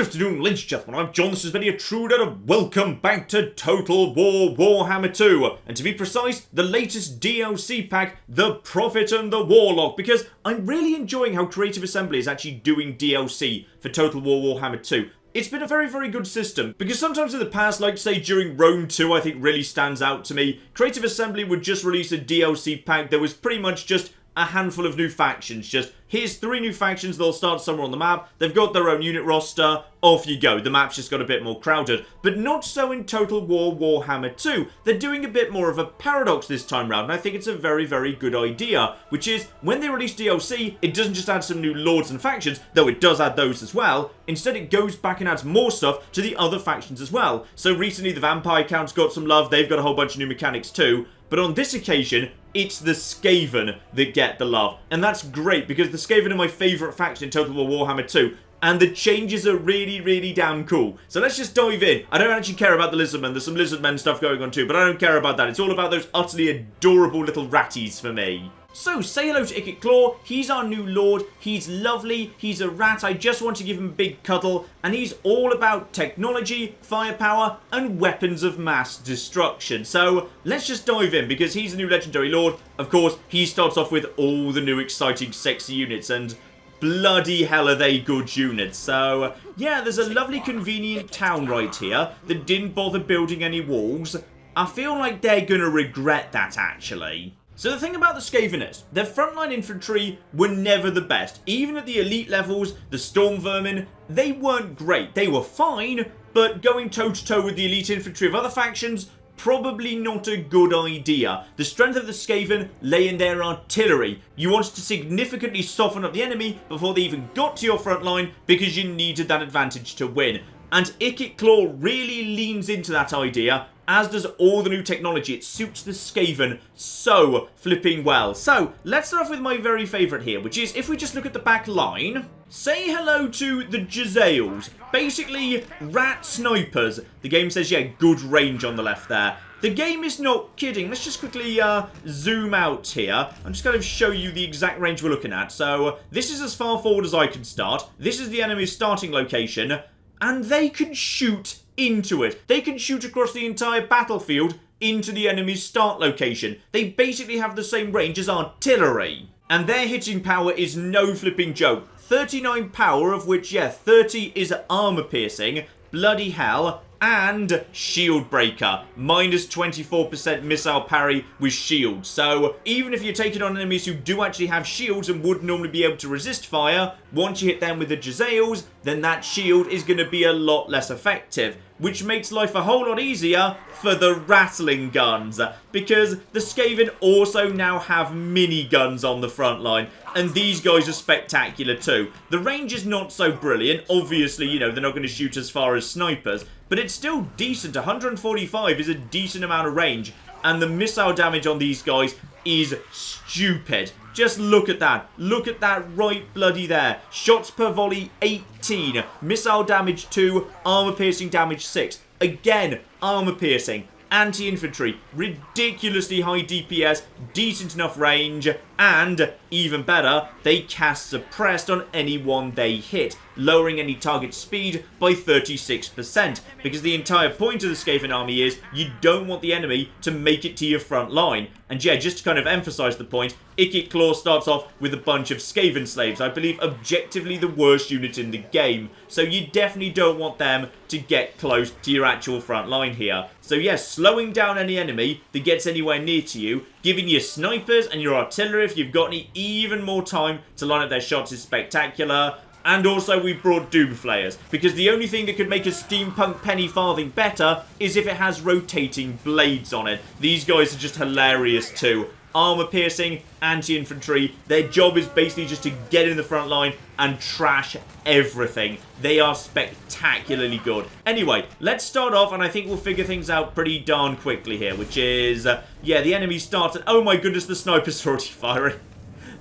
Good afternoon, ladies and gentlemen, I'm John, this is Benny Truder, and welcome back to Total War Warhammer 2, and to be precise, the latest DLC pack, the Prophet and the Warlock, because I'm really enjoying how Creative Assembly is actually doing DLC for Total War Warhammer 2. It's been a very, very good system, because sometimes in the past, like say during Rome 2, I think really stands out to me, Creative Assembly would just release a DLC pack that was pretty much just a handful of new factions. Just, here's 3 new factions, they'll start somewhere on the map, they've got their own unit roster, off you go. The map's just got a bit more crowded. But not so in Total War Warhammer 2. They're doing a bit more of a paradox this time round, and I think it's a very, very good idea. Which is, when they release DLC, it doesn't just add some new lords and factions, though it does add those as well. Instead, it goes back and adds more stuff to the other factions as well. So recently, the Vampire Count's got some love, they've got a whole bunch of new mechanics too. But on this occasion, it's the Skaven that get the love. And that's great, because the Skaven are my favourite faction in Total War Warhammer 2. And the changes are really, really damn cool. So let's just dive in. I don't actually care about the Lizardmen. There's some Lizardmen stuff going on too, but I don't care about that. It's all about those utterly adorable little ratties for me. So, say hello to Ikit Claw. He's our new lord. He's lovely. He's a rat. I just want to give him a big cuddle. And he's all about technology, firepower, and weapons of mass destruction. So, let's just dive in, because he's the new legendary lord. Of course, he starts off with all the new exciting, sexy units, and bloody hell are they good units. So, yeah, there's a lovely convenient town right here that didn't bother building any walls. I feel like they're gonna regret that, actually. So the thing about the Skaven is, their frontline infantry were never the best. Even at the elite levels, the Storm Vermin, they weren't great. They were fine, but going toe-to-toe with the elite infantry of other factions, probably not a good idea. The strength of the Skaven lay in their artillery. You wanted to significantly soften up the enemy before they even got to your front line, because you needed that advantage to win. And Ikit Claw really leans into that idea, as does all the new technology. It suits the Skaven so flipping well. So, let's start off with my very favourite here, which is, if we just look at the back line, say hello to the Jezzails. Basically, rat snipers. The game says, yeah, good range on the left there. The game is not kidding. Let's just quickly zoom out here. I'm just going to show you the exact range we're looking at. So, this is as far forward as I can start. This is the enemy's starting location. And they can shoot into it. They can shoot across the entire battlefield into the enemy's start location. They basically have the same range as artillery. And their hitting power is no flipping joke. 39 power, of which, yeah, 30 is armor piercing. Bloody hell. And shield breaker, minus 24% missile parry with shield. So even if you're taking on enemies who do actually have shields and would normally be able to resist fire, once you hit them with the Jezzails, then that shield is going to be a lot less effective, which makes life a whole lot easier for the rattling guns, because the Skaven also now have miniguns on the front line, and these guys are spectacular too. The range is not so brilliant. Obviously, you know, they're not going to shoot as far as snipers, but it's still decent. 145 is a decent amount of range, and the missile damage on these guys is stupid. Just look at that. Look at that right bloody there. Shots per volley, 18. Missile damage 2. Armor piercing damage 6. Again, armor piercing. Anti-infantry. Ridiculously high DPS. Decent enough range. And, even better, they cast suppressed on anyone they hit, lowering any target speed by 36%. Because the entire point of the Skaven army is, you don't want the enemy to make it to your front line. And yeah, just to kind of emphasise the point, Ikit Claw starts off with a bunch of Skaven slaves. I believe objectively the worst unit in the game. So you definitely don't want them to get close to your actual front line here. So yes, slowing down any enemy that gets anywhere near to you, giving your snipers and your artillery, if you've got any, even more time to line up their shots is spectacular. And also we brought Doomflayers, because the only thing that could make a steampunk penny farthing better is if it has rotating blades on it. These guys are just hilarious too. Armor piercing, anti-infantry. Their job is basically just to get in the front line and trash everything. They are spectacularly good. Anyway, let's start off, and I think we'll figure things out pretty darn quickly here, which is, yeah, the enemy starts at, oh my goodness, the sniper's already firing.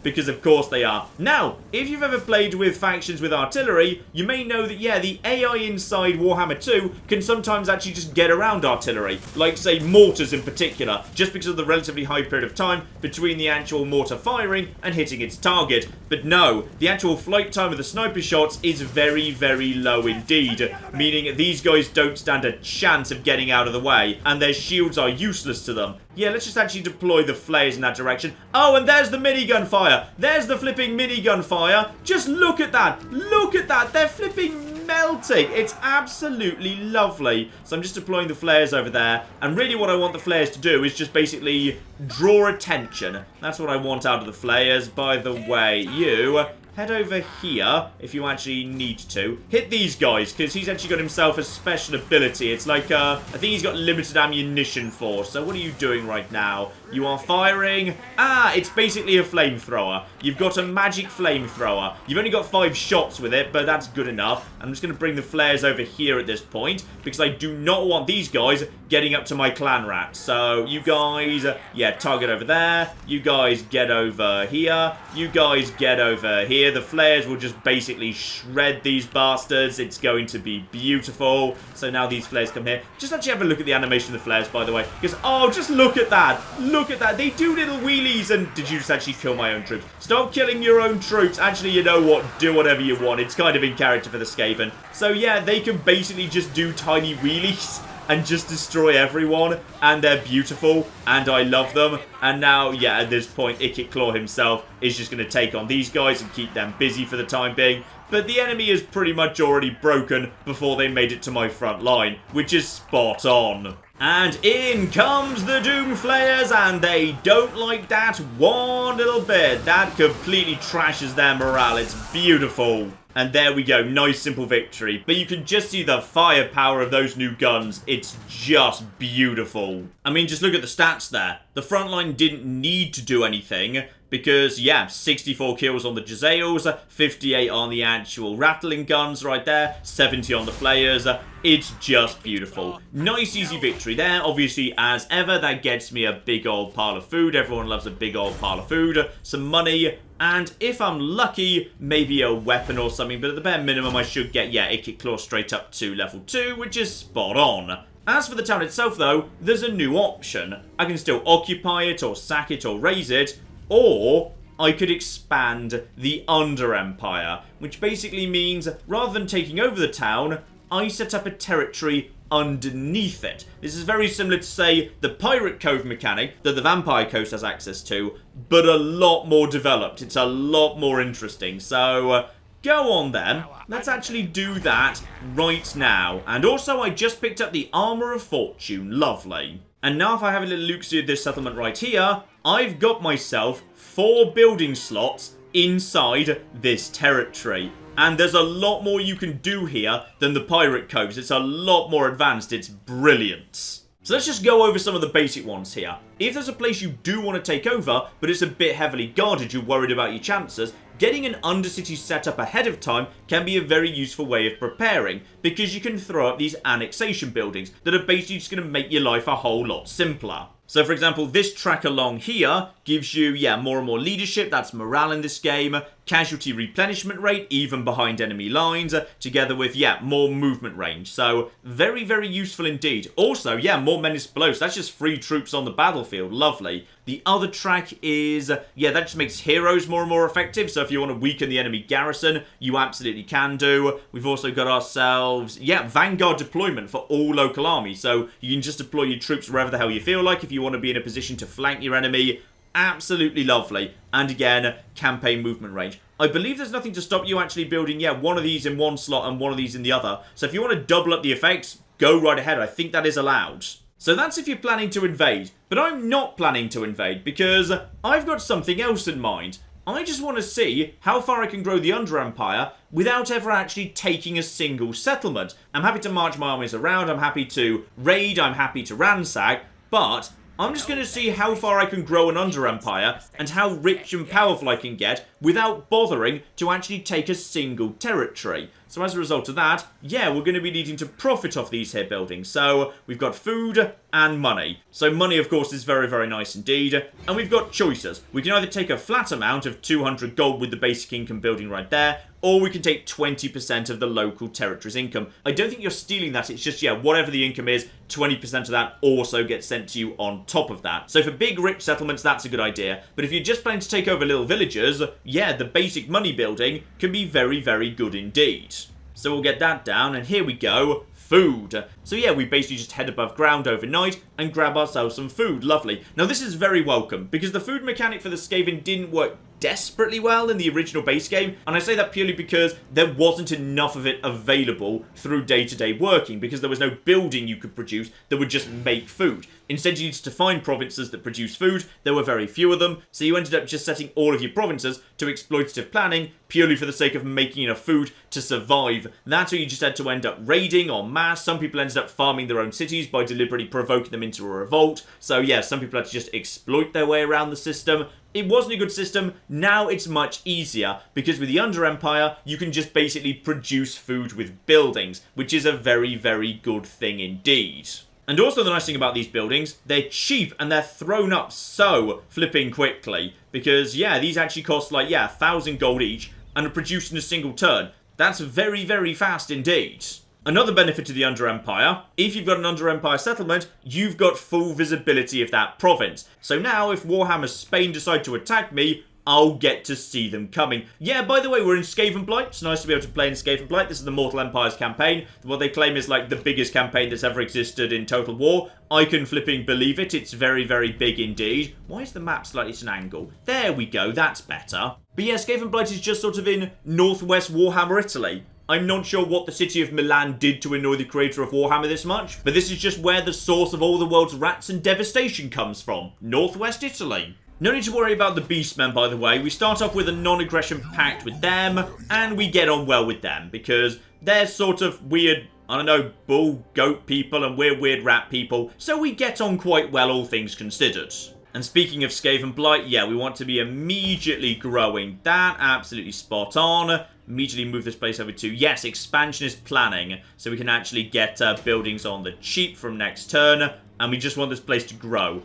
because of course they are. Now, if you've ever played with factions with artillery, you may know that, yeah, the AI inside Warhammer 2 can sometimes actually just get around artillery. Like, say, mortars in particular, just because of the relatively high period of time between the actual mortar firing and hitting its target. But no, the actual flight time of the sniper shots is very, very low indeed, meaning these guys don't stand a chance of getting out of the way, and their shields are useless to them. Yeah, let's just actually deploy the flares in that direction. Oh, and there's the minigun fire. There's the flipping minigun fire. Just look at that. Look at that. They're flipping melting. It's absolutely lovely. So I'm just deploying the flares over there. And really what I want the flares to do is just basically draw attention. That's what I want out of the flares. By the way, you head over here if you actually need to. Hit these guys, because he's actually got himself a special ability. It's like, I think he's got limited ammunition for. So what are you doing right now? You are firing. Ah, it's basically a flamethrower. You've got a magic flamethrower. You've only got 5 shots with it, but that's good enough. I'm just going to bring the flares over here at this point, because I do not want these guys getting up to my clan rat. So you guys, yeah, target over there. You guys get over here. You guys get over here. The flares will just basically shred these bastards. It's going to be beautiful. So now these flares come here. Just actually have a look at the animation of the flares, by the way, because, oh, just look at that. Look at that. They do little wheelies. And did you just actually kill my own troops? Stop killing your own troops. Actually, you know what? Do whatever you want. It's kind of in character for the Skaven. So yeah, they can basically just do tiny wheelies and just destroy everyone, and they're beautiful, and I love them. And now, yeah, at this point, Ikit Claw himself is just going to take on these guys and keep them busy for the time being. But the enemy is pretty much already broken before they made it to my front line, which is spot on. And in comes the Doom Flayers, and they don't like that one little bit. That completely trashes their morale. It's beautiful. And there we go, nice simple victory. But you can just see the firepower of those new guns. It's just beautiful. I mean, just look at the stats there. The front line didn't need to do anything because, yeah, 64 kills on the Jezzails, 58 on the actual rattling guns right there, 70 on the Flayers. It's just beautiful. Nice, easy victory there. Obviously, as ever, that gets me a big old pile of food. Everyone loves a big old pile of food. Some money. And if I'm lucky, maybe a weapon or something. But at the bare minimum, I should get, yeah, Ikit Claw straight up to level 2, which is spot on. As for the town itself, though, there's a new option. I can still occupy it, or sack it, or raise it. Or I could expand the Under Empire, which basically means rather than taking over the town, I set up a territory underneath it. This is very similar to, say, the Pirate Cove mechanic that the Vampire Coast has access to, but a lot more developed. It's a lot more interesting. So, go on then. Let's actually do that right now. And also, I just picked up the Armor of Fortune. Lovely. And now if I have a little look at this settlement right here, I've got myself 4 building slots inside this territory. And there's a lot more you can do here than the Pirate Coves. It's a lot more advanced. It's brilliant. So let's just go over some of the basic ones here. If there's a place you do want to take over, but it's a bit heavily guarded, you're worried about your chances, getting an Undercity set up ahead of time can be a very useful way of preparing, because you can throw up these annexation buildings that are basically just going to make your life a whole lot simpler. So, for example, this track along here gives you, yeah, more and more leadership. That's morale in this game. Casualty replenishment rate, even behind enemy lines. Together with, yeah, more movement range. So, very, very useful indeed. Also, yeah, more menace below. So, that's just free troops on the battlefield. Lovely. The other track is, yeah, that just makes heroes more and more effective. So, if you want to weaken the enemy garrison, you absolutely can do. We've also got ourselves, yeah, Vanguard deployment for all local armies. So, you can just deploy your troops wherever the hell you feel like if you want to be in a position to flank your enemy. Absolutely lovely. And again, campaign movement range. I believe there's nothing to stop you actually building, yeah, one of these in one slot and one of these in the other. So if you want to double up the effects, go right ahead. I think that is allowed. So that's if you're planning to invade. But I'm not planning to invade because I've got something else in mind. I just want to see how far I can grow the Under Empire without ever actually taking a single settlement. I'm happy to march my armies around, I'm happy to raid, I'm happy to ransack, but I'm just going to see how far I can grow an Under Empire and how rich and powerful I can get without bothering to actually take a single territory. So as a result of that, yeah, we're going to be needing to profit off these here buildings. So we've got food and money. So money, of course, is very, very nice indeed. And we've got choices. We can either take a flat amount of 200 gold with the basic income building right there, or we can take 20% of the local territory's income. I don't think you're stealing that. It's just, yeah, whatever the income is, 20% of that also gets sent to you on top of that. So for big, rich settlements, that's a good idea. But if you're just planning to take over little villages, yeah, the basic money building can be very, very good indeed. So we'll get that down, and here we go. Food. So yeah, we basically just head above ground overnight and grab ourselves some food. Lovely. Now this is very welcome, because the food mechanic for the Skaven didn't work desperately well in the original base game, and I say that purely because there wasn't enough of it available through day-to-day working, because there was no building you could produce that would just make food. Instead, you needed to find provinces that produce food. There were very few of them, so you ended up just setting all of your provinces to exploitative planning purely for the sake of making enough food to survive. That's where you just had to end up raiding en masse. Some people ended up farming their own cities by deliberately provoking them into a revolt. So yeah, some people had to just exploit their way around the system. It wasn't a good system. Now it's much easier, because with the Under Empire, you can just basically produce food with buildings, which is a very, very good thing indeed. And also the nice thing about these buildings, they're cheap and they're thrown up so flipping quickly. Because, yeah, these actually cost like, yeah, 1,000 gold each and are produced in a single turn. That's very, very fast indeed. Another benefit to the Under Empire, if you've got an Under Empire settlement, you've got full visibility of that province. So now if Warhammer Spain decide to attack me, I'll get to see them coming. Yeah, by the way, we're in Skaven Blight. It's nice to be able to play in Skaven Blight. This is the Mortal Empires campaign. What they claim is like the biggest campaign that's ever existed in Total War. I can flipping believe it. It's very, very big indeed. Why is the map slightly at an angle? There we go. That's better. But yeah, Skaven Blight is just sort of in northwest Warhammer, Italy. I'm not sure what the city of Milan did to annoy the creator of Warhammer this much, but this is just where the source of all the world's rats and devastation comes from. Northwest Italy. No need to worry about the Beastmen, by the way. We start off with a non-aggression pact with them, and we get on well with them, because they're sort of weird, I don't know, bull, goat people, and we're weird rat people, so we get on quite well, all things considered. And speaking of Skaven Blight, yeah, we want to be immediately growing. That, absolutely spot on. Immediately move this place over to, yes, expansionist planning, so we can actually get buildings on the cheap from next turn, and we just want this place to grow.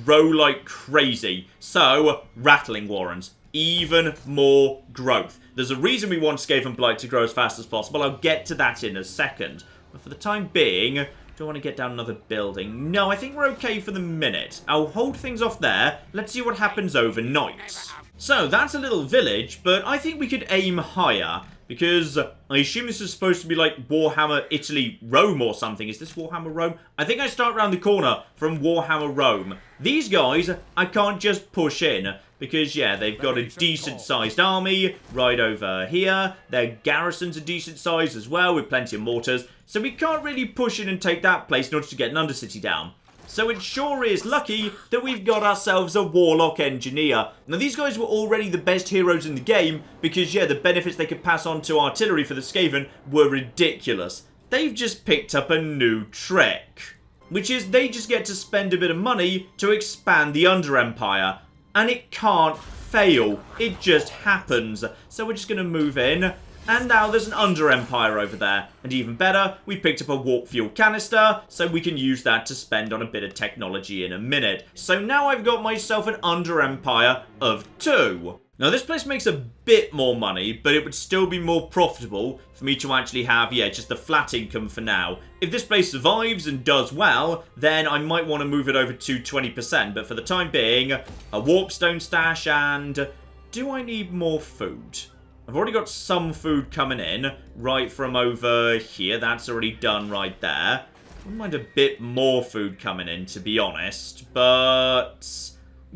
Grow like crazy. So, rattling warrens. Even more growth. There's a reason we want Skaven Blight to grow as fast as possible. I'll get to that in a second. But for the time being, do I want to get down another building? No, I think we're okay for the minute. I'll hold things off there. Let's see what happens overnight. So, that's a little village, but I think we could aim higher, because I assume this is supposed to be like Warhammer Italy Rome or something. Is this Warhammer Rome? I think I start around the corner from Warhammer Rome. These guys, I can't just push in, because, yeah, they've got a decent-sized army right over here. Their garrison's a decent size as well, with plenty of mortars. So we can't really push in and take that place in order to get an Undercity down. So it sure is lucky that we've got ourselves a Warlock Engineer. Now these guys were already the best heroes in the game because, yeah, the benefits they could pass on to artillery for the Skaven were ridiculous. They've just picked up a new trick, which is they just get to spend a bit of money to expand the Under Empire. And it can't fail. It just happens. So we're just going to move in. And now there's an Under Empire over there. And even better, we picked up a warp fuel canister, so we can use that to spend on a bit of technology in a minute. So now I've got myself an Under Empire of 2. Now this place makes a bit more money, but it would still be more profitable for me to actually have, yeah, just the flat income for now. If this place survives and does well, then I might want to move it over to 20%. But for the time being, a warpstone stash and... do I need more food? I've already got some food coming in right from over here. That's already done right there. I wouldn't mind a bit more food coming in, to be honest. But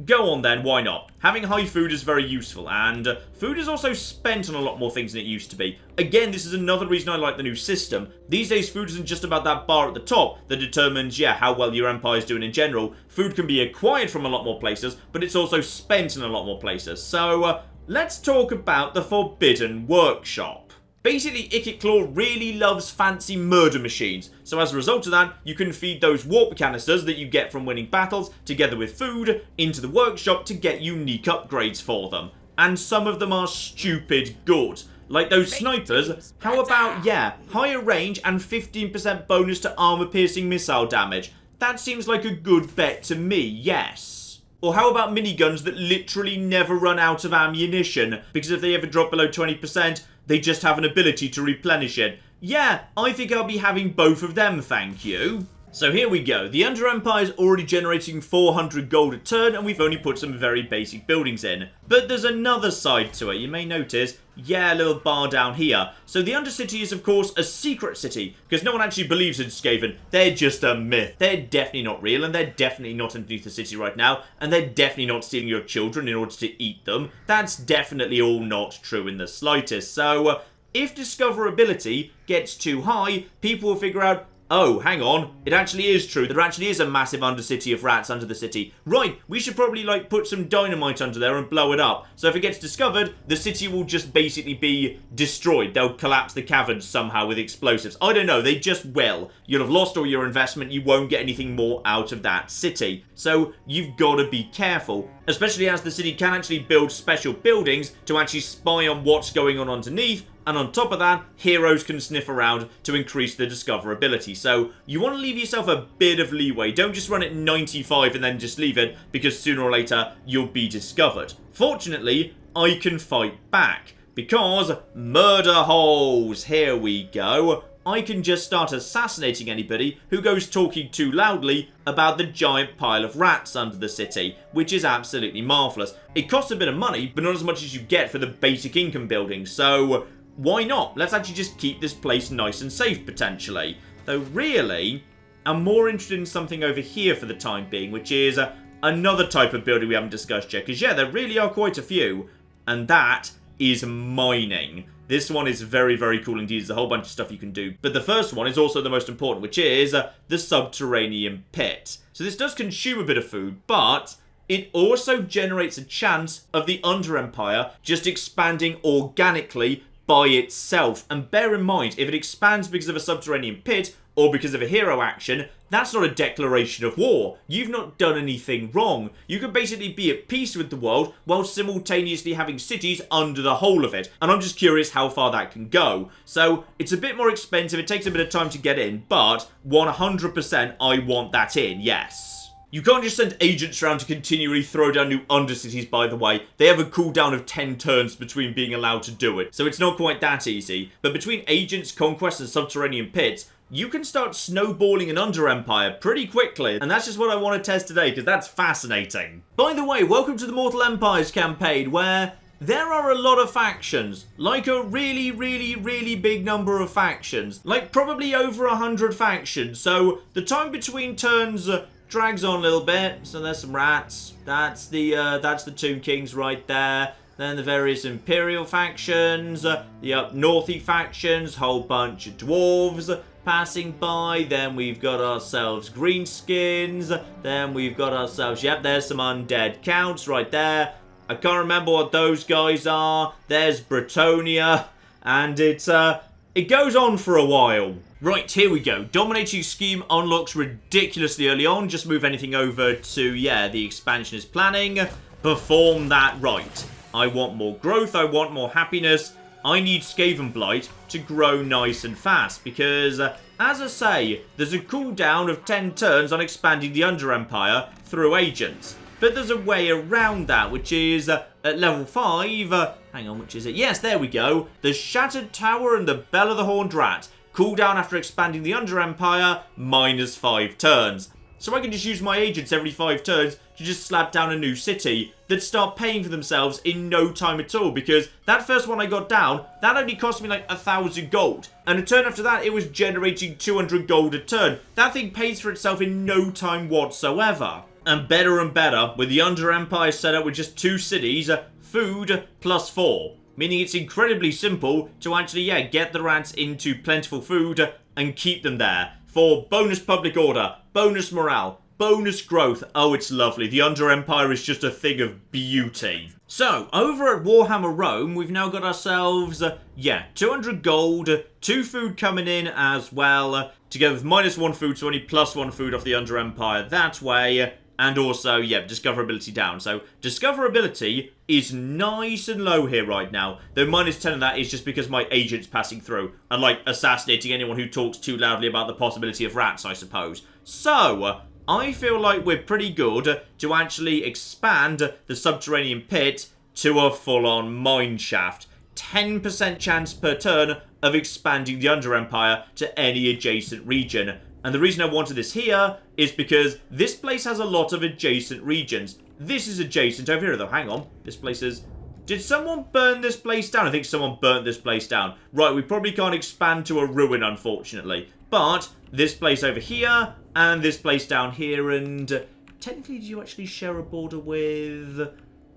go on then, why not? Having high food is very useful, and food is also spent on a lot more things than it used to be. Again, this is another reason I like the new system. These days, food isn't just about that bar at the top that determines, yeah, how well your empire is doing in general. Food can be acquired from a lot more places, but it's also spent in a lot more places. So, let's talk about the Forbidden Workshop. Basically, Claw really loves fancy murder machines, so as a result of that, you can feed those warp canisters that you get from winning battles, together with food, into the workshop to get unique upgrades for them. And some of them are stupid good. Like those snipers, how about, yeah, higher range and 15% bonus to armor-piercing missile damage? That seems like a good bet to me, yes. Or how about miniguns that literally never run out of ammunition, because if they ever drop below 20%, they just have an ability to replenish it? Yeah, I think I'll be having both of them, thank you. So here we go. The Under Empire is already generating 400 gold a turn, and we've only put some very basic buildings in. But there's another side to it. You may notice, yeah, a little bar down here. So the Undercity is, of course, a secret city, because no one actually believes in Skaven. They're just a myth. They're definitely not real, and they're definitely not underneath the city right now, and they're definitely not stealing your children in order to eat them. That's definitely all not true in the slightest. So, if discoverability gets too high, people will figure out, oh, hang on, it actually is true. There actually is a massive undercity of rats under the city. Right, we should probably, like, put some dynamite under there and blow it up. So if it gets discovered, the city will just basically be destroyed. They'll collapse the caverns somehow with explosives. I don't know, they just will. You'll have lost all your investment. You won't get anything more out of that city. So you've got to be careful. Especially as the city can actually build special buildings to actually spy on what's going on underneath. And on top of that, heroes can sniff around to increase the discoverability. So you want to leave yourself a bit of leeway. Don't just run at 95 and then just leave it, because sooner or later you'll be discovered. Fortunately, I can fight back, because murder holes. Here we go. I can just start assassinating anybody who goes talking too loudly about the giant pile of rats under the city, which is absolutely marvellous. It costs a bit of money, but not as much as you get for the basic income building, so why not? Let's actually just keep this place nice and safe, potentially. Though, really, I'm more interested in something over here for the time being, which is another type of building we haven't discussed yet. Because, yeah, there really are quite a few. And that is mining. This one is very, very cool indeed. There's a whole bunch of stuff you can do. But the first one is also the most important, which is the subterranean pit. So this does consume a bit of food, but it also generates a chance of the Under Empire just expanding organically by itself. And bear in mind, if it expands because of a subterranean pit or because of a hero action, that's not a declaration of war. You've not done anything wrong. You can basically be at peace with the world while simultaneously having cities under the whole of it. And I'm just curious how far that can go. So it's a bit more expensive, it takes a bit of time to get in, but 100% I want that in, yes. You can't just send agents around to continually throw down new undercities, by the way. They have a cooldown of 10 turns between being allowed to do it, so it's not quite that easy. But between agents, conquests, and subterranean pits, you can start snowballing an Under Empire pretty quickly, and that's just what I want to test today, because that's fascinating. By the way, welcome to the Mortal Empires campaign, where there are a lot of factions. Like a really, really, really big number of factions. Like probably over 100 factions, so the time between turns drags on a little bit. So there's some rats. That's the Tomb Kings right there. Then the various Imperial factions, the up northy factions, whole bunch of dwarves passing by. Then we've got ourselves greenskins. Then we've got ourselves, yep, there's some undead counts right there. I can't remember what those guys are. There's Bretonia, and it goes on for a while. Right, here we go. Dominating scheme unlocks ridiculously early on. Just move anything over to, yeah, the expansionist planning. Perform that right. I want more growth. I want more happiness. I need Skaven Blight to grow nice and fast. Because, as I say, there's a cooldown of 10 turns on expanding the Under Empire through agents. But there's a way around that, which is at level 5. Hang on, which is it? Yes, there we go. The Shattered Tower and the Bell of the Horned Rat. Cooldown after expanding the Under Empire, -5 turns. So I can just use my agents every 5 turns to just slap down a new city that start paying for themselves in no time at all. Because that first one I got down, that only cost me like 1,000 gold. And a turn after that, it was generating 200 gold a turn. That thing pays for itself in no time whatsoever. And better, with the Under Empire set up with just 2 cities, food +4. Meaning it's incredibly simple to actually, yeah, get the rats into plentiful food and keep them there. For bonus public order, bonus morale, bonus growth. Oh, it's lovely. The Under Empire is just a thing of beauty. So, over at Warhammer Rome, we've now got ourselves, 200 gold, 2 food coming in as well, together with -1 food, so only +1 food off the Under Empire that way. And also, yeah, discoverability down. So, discoverability is nice and low here right now. Though -10 of that is just because my agent's passing through. And, like, assassinating anyone who talks too loudly about the possibility of rats, I suppose. So, I feel like we're pretty good to actually expand the subterranean pit to a full-on mine shaft. 10% chance per turn of expanding the Under Empire to any adjacent region. And the reason I wanted this here is because this place has a lot of adjacent regions. This is adjacent over here, though. Hang on. This place is... Did someone burn this place down? I think someone burnt this place down. Right, we probably can't expand to a ruin, unfortunately. But this place over here and this place down here, and... technically, do you actually share a border with...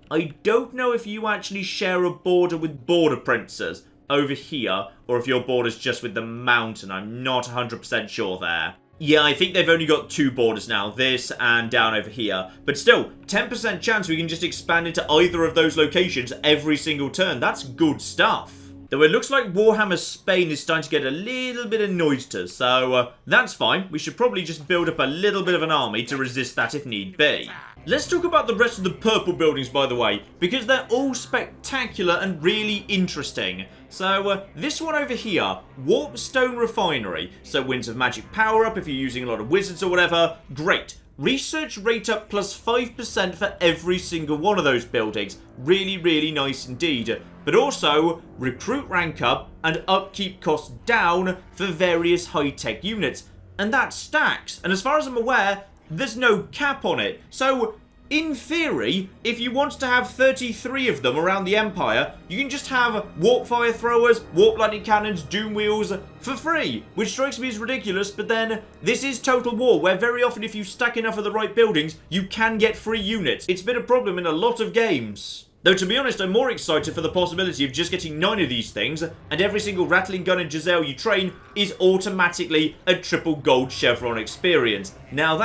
I don't know if you actually share a border with Border Princes over here, or if your border's just with the mountain. I'm not 100% sure there. Yeah, I think they've only got 2 borders now, this and down over here. But still, 10% chance we can just expand into either of those locations every single turn. That's good stuff. Though it looks like Warhammer Spain is starting to get a little bit annoyed to us, so that's fine. We should probably just build up a little bit of an army to resist that if need be. Let's talk about the rest of the purple buildings, by the way, because they're all spectacular and really interesting. So, this one over here, Warpstone Refinery. So, Winds of Magic power up if you're using a lot of wizards or whatever. Great. Research rate up plus 5% for every single one of those buildings. Really, really nice indeed. But also, recruit rank up and upkeep costs down for various high-tech units. And that stacks. And as far as I'm aware, there's no cap on it. So, in theory, if you want to have 33 of them around the Empire, you can just have warp fire throwers, warp lightning cannons, doom wheels for free, which strikes me as ridiculous. But then this is Total War, where very often if you stack enough of the right buildings, you can get free units. It's been a problem in a lot of games. Though to be honest, I'm more excited for the possibility of just getting 9 of these things, and every single rattling gun and Giselle you train is automatically a triple gold chevron experience. Now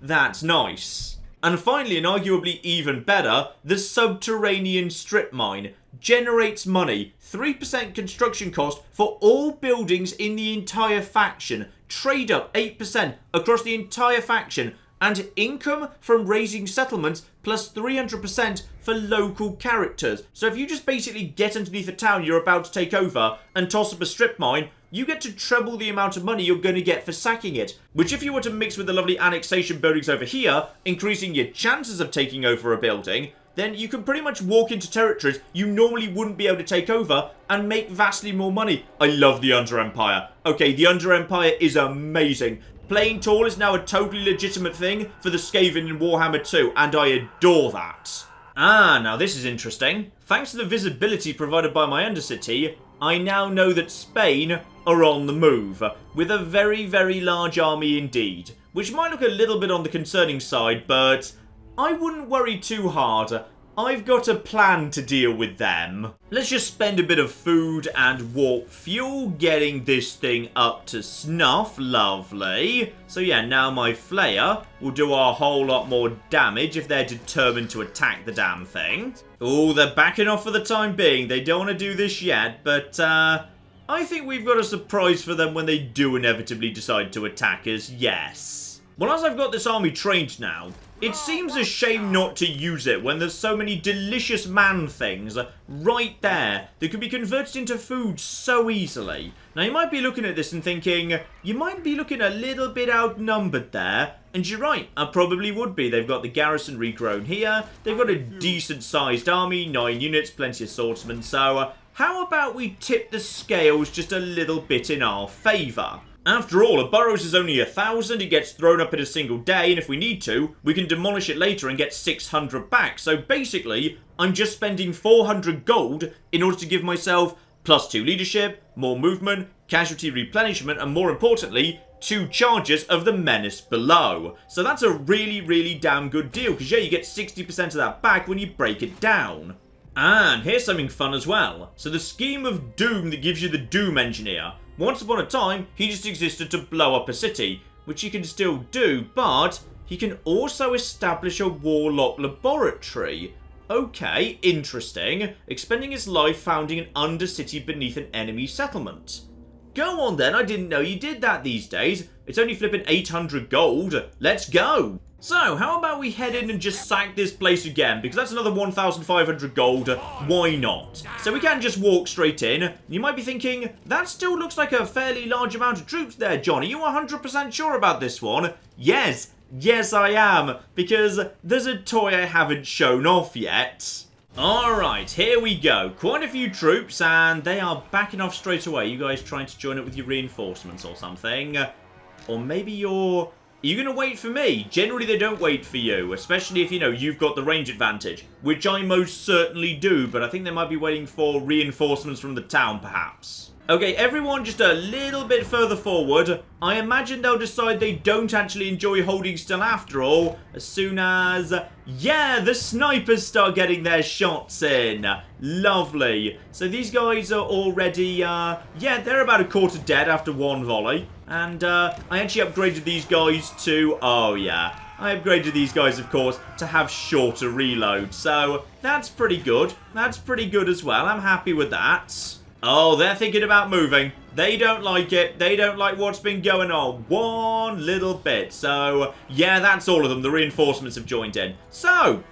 that's nice. And finally, and arguably even better, the subterranean strip mine generates money. 3% construction cost for all buildings in the entire faction. Trade up 8% across the entire faction. And income from raising settlements plus 300% for local characters. So if you just basically get underneath a town you're about to take over and toss up a strip mine, you get to treble the amount of money you're going to get for sacking it. Which if you were to mix with the lovely annexation buildings over here, increasing your chances of taking over a building, then you can pretty much walk into territories you normally wouldn't be able to take over and make vastly more money. I love the Under Empire. Okay, the Under Empire is amazing. Playing tall is now a totally legitimate thing for the Skaven in Warhammer 2, and I adore that. Now this is interesting. Thanks to the visibility provided by my Undercity, I now know that Spain are on the move, with a very, very large army indeed. Which might look a little bit on the concerning side, but I wouldn't worry too hard. I've got a plan to deal with them. Let's just spend a bit of food and warp fuel getting this thing up to snuff. Lovely. So yeah, now my Flayer will do a whole lot more damage if they're determined to attack the damn thing. Oh, they're backing off for the time being. They don't want to do this yet, but I think we've got a surprise for them when they do inevitably decide to attack us. Yes. Well, as I've got this army trained now, it seems a shame not to use it when there's so many delicious man things right there that can be converted into food so easily. Now you might be looking at this and thinking, you might be looking a little bit outnumbered there. And you're right, I probably would be. They've got the garrison regrown here. They've got a decent sized army, 9 units, plenty of swordsmen. So how about we tip the scales just a little bit in our favour? After all, a Burrows is only 1,000, it gets thrown up in a single day, and if we need to, we can demolish it later and get 600 back. So basically, I'm just spending 400 gold in order to give myself +2 leadership, more movement, casualty replenishment, and more importantly, 2 charges of the menace below. So that's a really, really damn good deal, because yeah, you get 60% of that back when you break it down. And here's something fun as well. So the scheme of doom that gives you the Doom Engineer. Once upon a time, he just existed to blow up a city, which he can still do, but he can also establish a Warlock laboratory. Okay, interesting. Expending his life founding an undercity beneath an enemy settlement. Go on then, I didn't know you did that these days. It's only flipping 800 gold. Let's go. So, how about we head in and just sack this place again? Because that's another 1,500 gold. Why not? So we can just walk straight in. You might be thinking, that still looks like a fairly large amount of troops there, John. Are you 100% sure about this one? Yes. Yes, I am. Because there's a toy I haven't shown off yet. Alright, here we go. Quite a few troops, and they are backing off straight away. You guys trying to join up with your reinforcements or something? Or maybe you're... Are you going to wait for me? Generally, they don't wait for you, especially if, you know, you've got the range advantage, which I most certainly do, but I think they might be waiting for reinforcements from the town, perhaps. Okay, everyone just a little bit further forward. I imagine they'll decide they don't actually enjoy holding still after all, as soon as, yeah, the snipers start getting their shots in. Lovely. So these guys are already, yeah, they're about a quarter dead after one volley. And I actually upgraded these guys to, oh yeah, I upgraded these guys, of course, to have shorter reload. So that's pretty good. That's pretty good as well. I'm happy with that. Oh, they're thinking about moving. They don't like it. They don't like what's been going on one little bit. So, yeah, that's all of them. The reinforcements have joined in. So,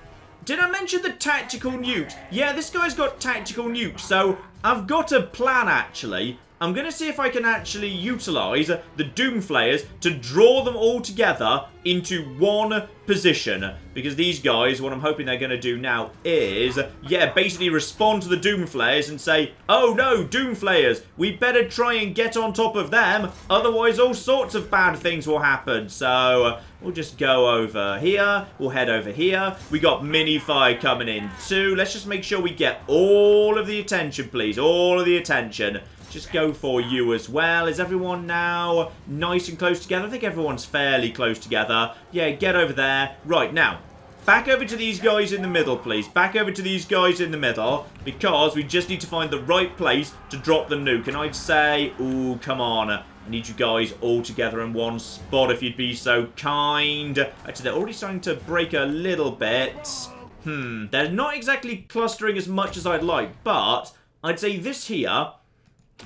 did I mention the tactical nukes? Yeah, this guy's got tactical nukes. So, I've got a plan, actually. I'm going to see if I can actually utilize the Doomflayers to draw them all together into one position. Because these guys, what I'm hoping they're going to do now is, yeah, basically respond to the Doomflayers and say, oh no, Doomflayers, we better try and get on top of them, otherwise all sorts of bad things will happen. So, we'll just go over here, we'll head over here. We got mini fire coming in too. Let's just make sure we get all of the attention, please, all of the attention. Just go for you as well. Is everyone now nice and close together? I think everyone's fairly close together. Yeah, get over there. Right, now, back over to these guys in the middle, please. Back over to these guys in the middle, because we just need to find the right place to drop the nuke. And I'd say, ooh, come on. I need you guys all together in one spot, if you'd be so kind. Actually, they're already starting to break a little bit. They're not exactly clustering as much as I'd like, but I'd say this here...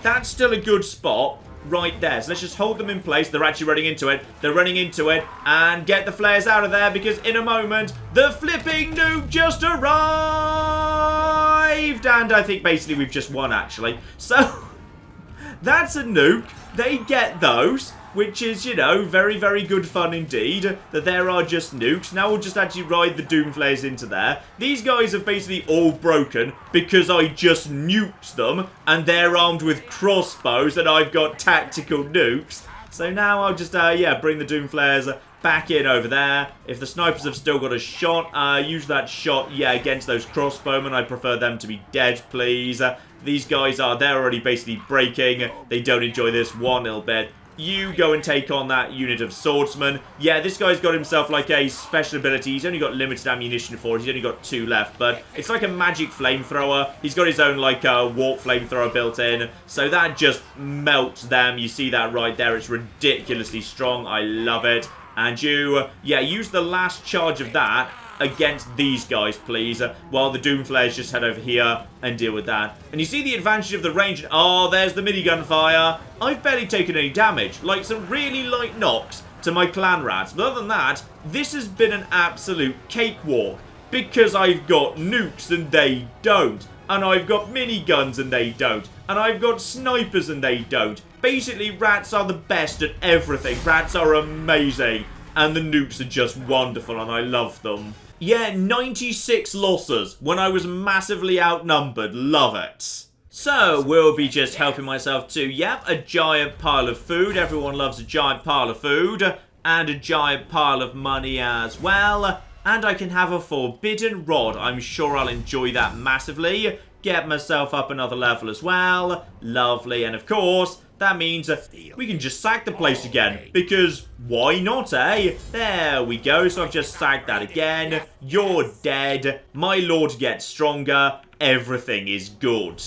That's still a good spot right there. So let's just hold them in place. They're actually running into it. They're running into it. And get the flares out of there because in a moment, the flipping nuke just arrived. And I think basically we've just won, actually. So, that's a nuke. They get those, which is, you know, very, very good fun indeed. That there are just nukes. Now we'll just actually ride the Doomflayers into there. These guys have basically all broken because I just nuked them. And they're armed with crossbows and I've got tactical nukes. So now I'll just, yeah, bring the Doomflayers back in over there. If the snipers have still got a shot, use that shot, yeah, against those crossbowmen. I prefer them to be dead, please. These guys they're already basically breaking. They don't enjoy this one little bit. You go and take on that unit of swordsmen. Yeah, this guy's got himself like a special ability. He's only got limited ammunition for it. He's only got 2 left, but it's like a magic flamethrower. He's got his own like warp flamethrower built in. So that just melts them. You see that right there. It's ridiculously strong. I love it. And you, yeah, use the last charge of that against these guys, please, while the Doomflayers just head over here and deal with that. And you see the advantage of the range. Oh, there's the minigun fire. I've barely taken any damage, like some really light knocks to my clan rats. But other than that, this has been an absolute cakewalk because I've got nukes and they don't. And I've got miniguns and they don't. And I've got snipers and they don't. Basically, rats are the best at everything. Rats are amazing. And the nukes are just wonderful and I love them. Yeah, 96 losses when I was massively outnumbered. Love it. So, we'll be just helping myself to, yep, a giant pile of food. Everyone loves a giant pile of food. And a giant pile of money as well. And I can have a forbidden rod. I'm sure I'll enjoy that massively. Get myself up another level as well. Lovely. And of course, that means we can just sack the place again. Because why not, eh? There we go. So I've just sacked that again. You're dead. My lord gets stronger. Everything is good.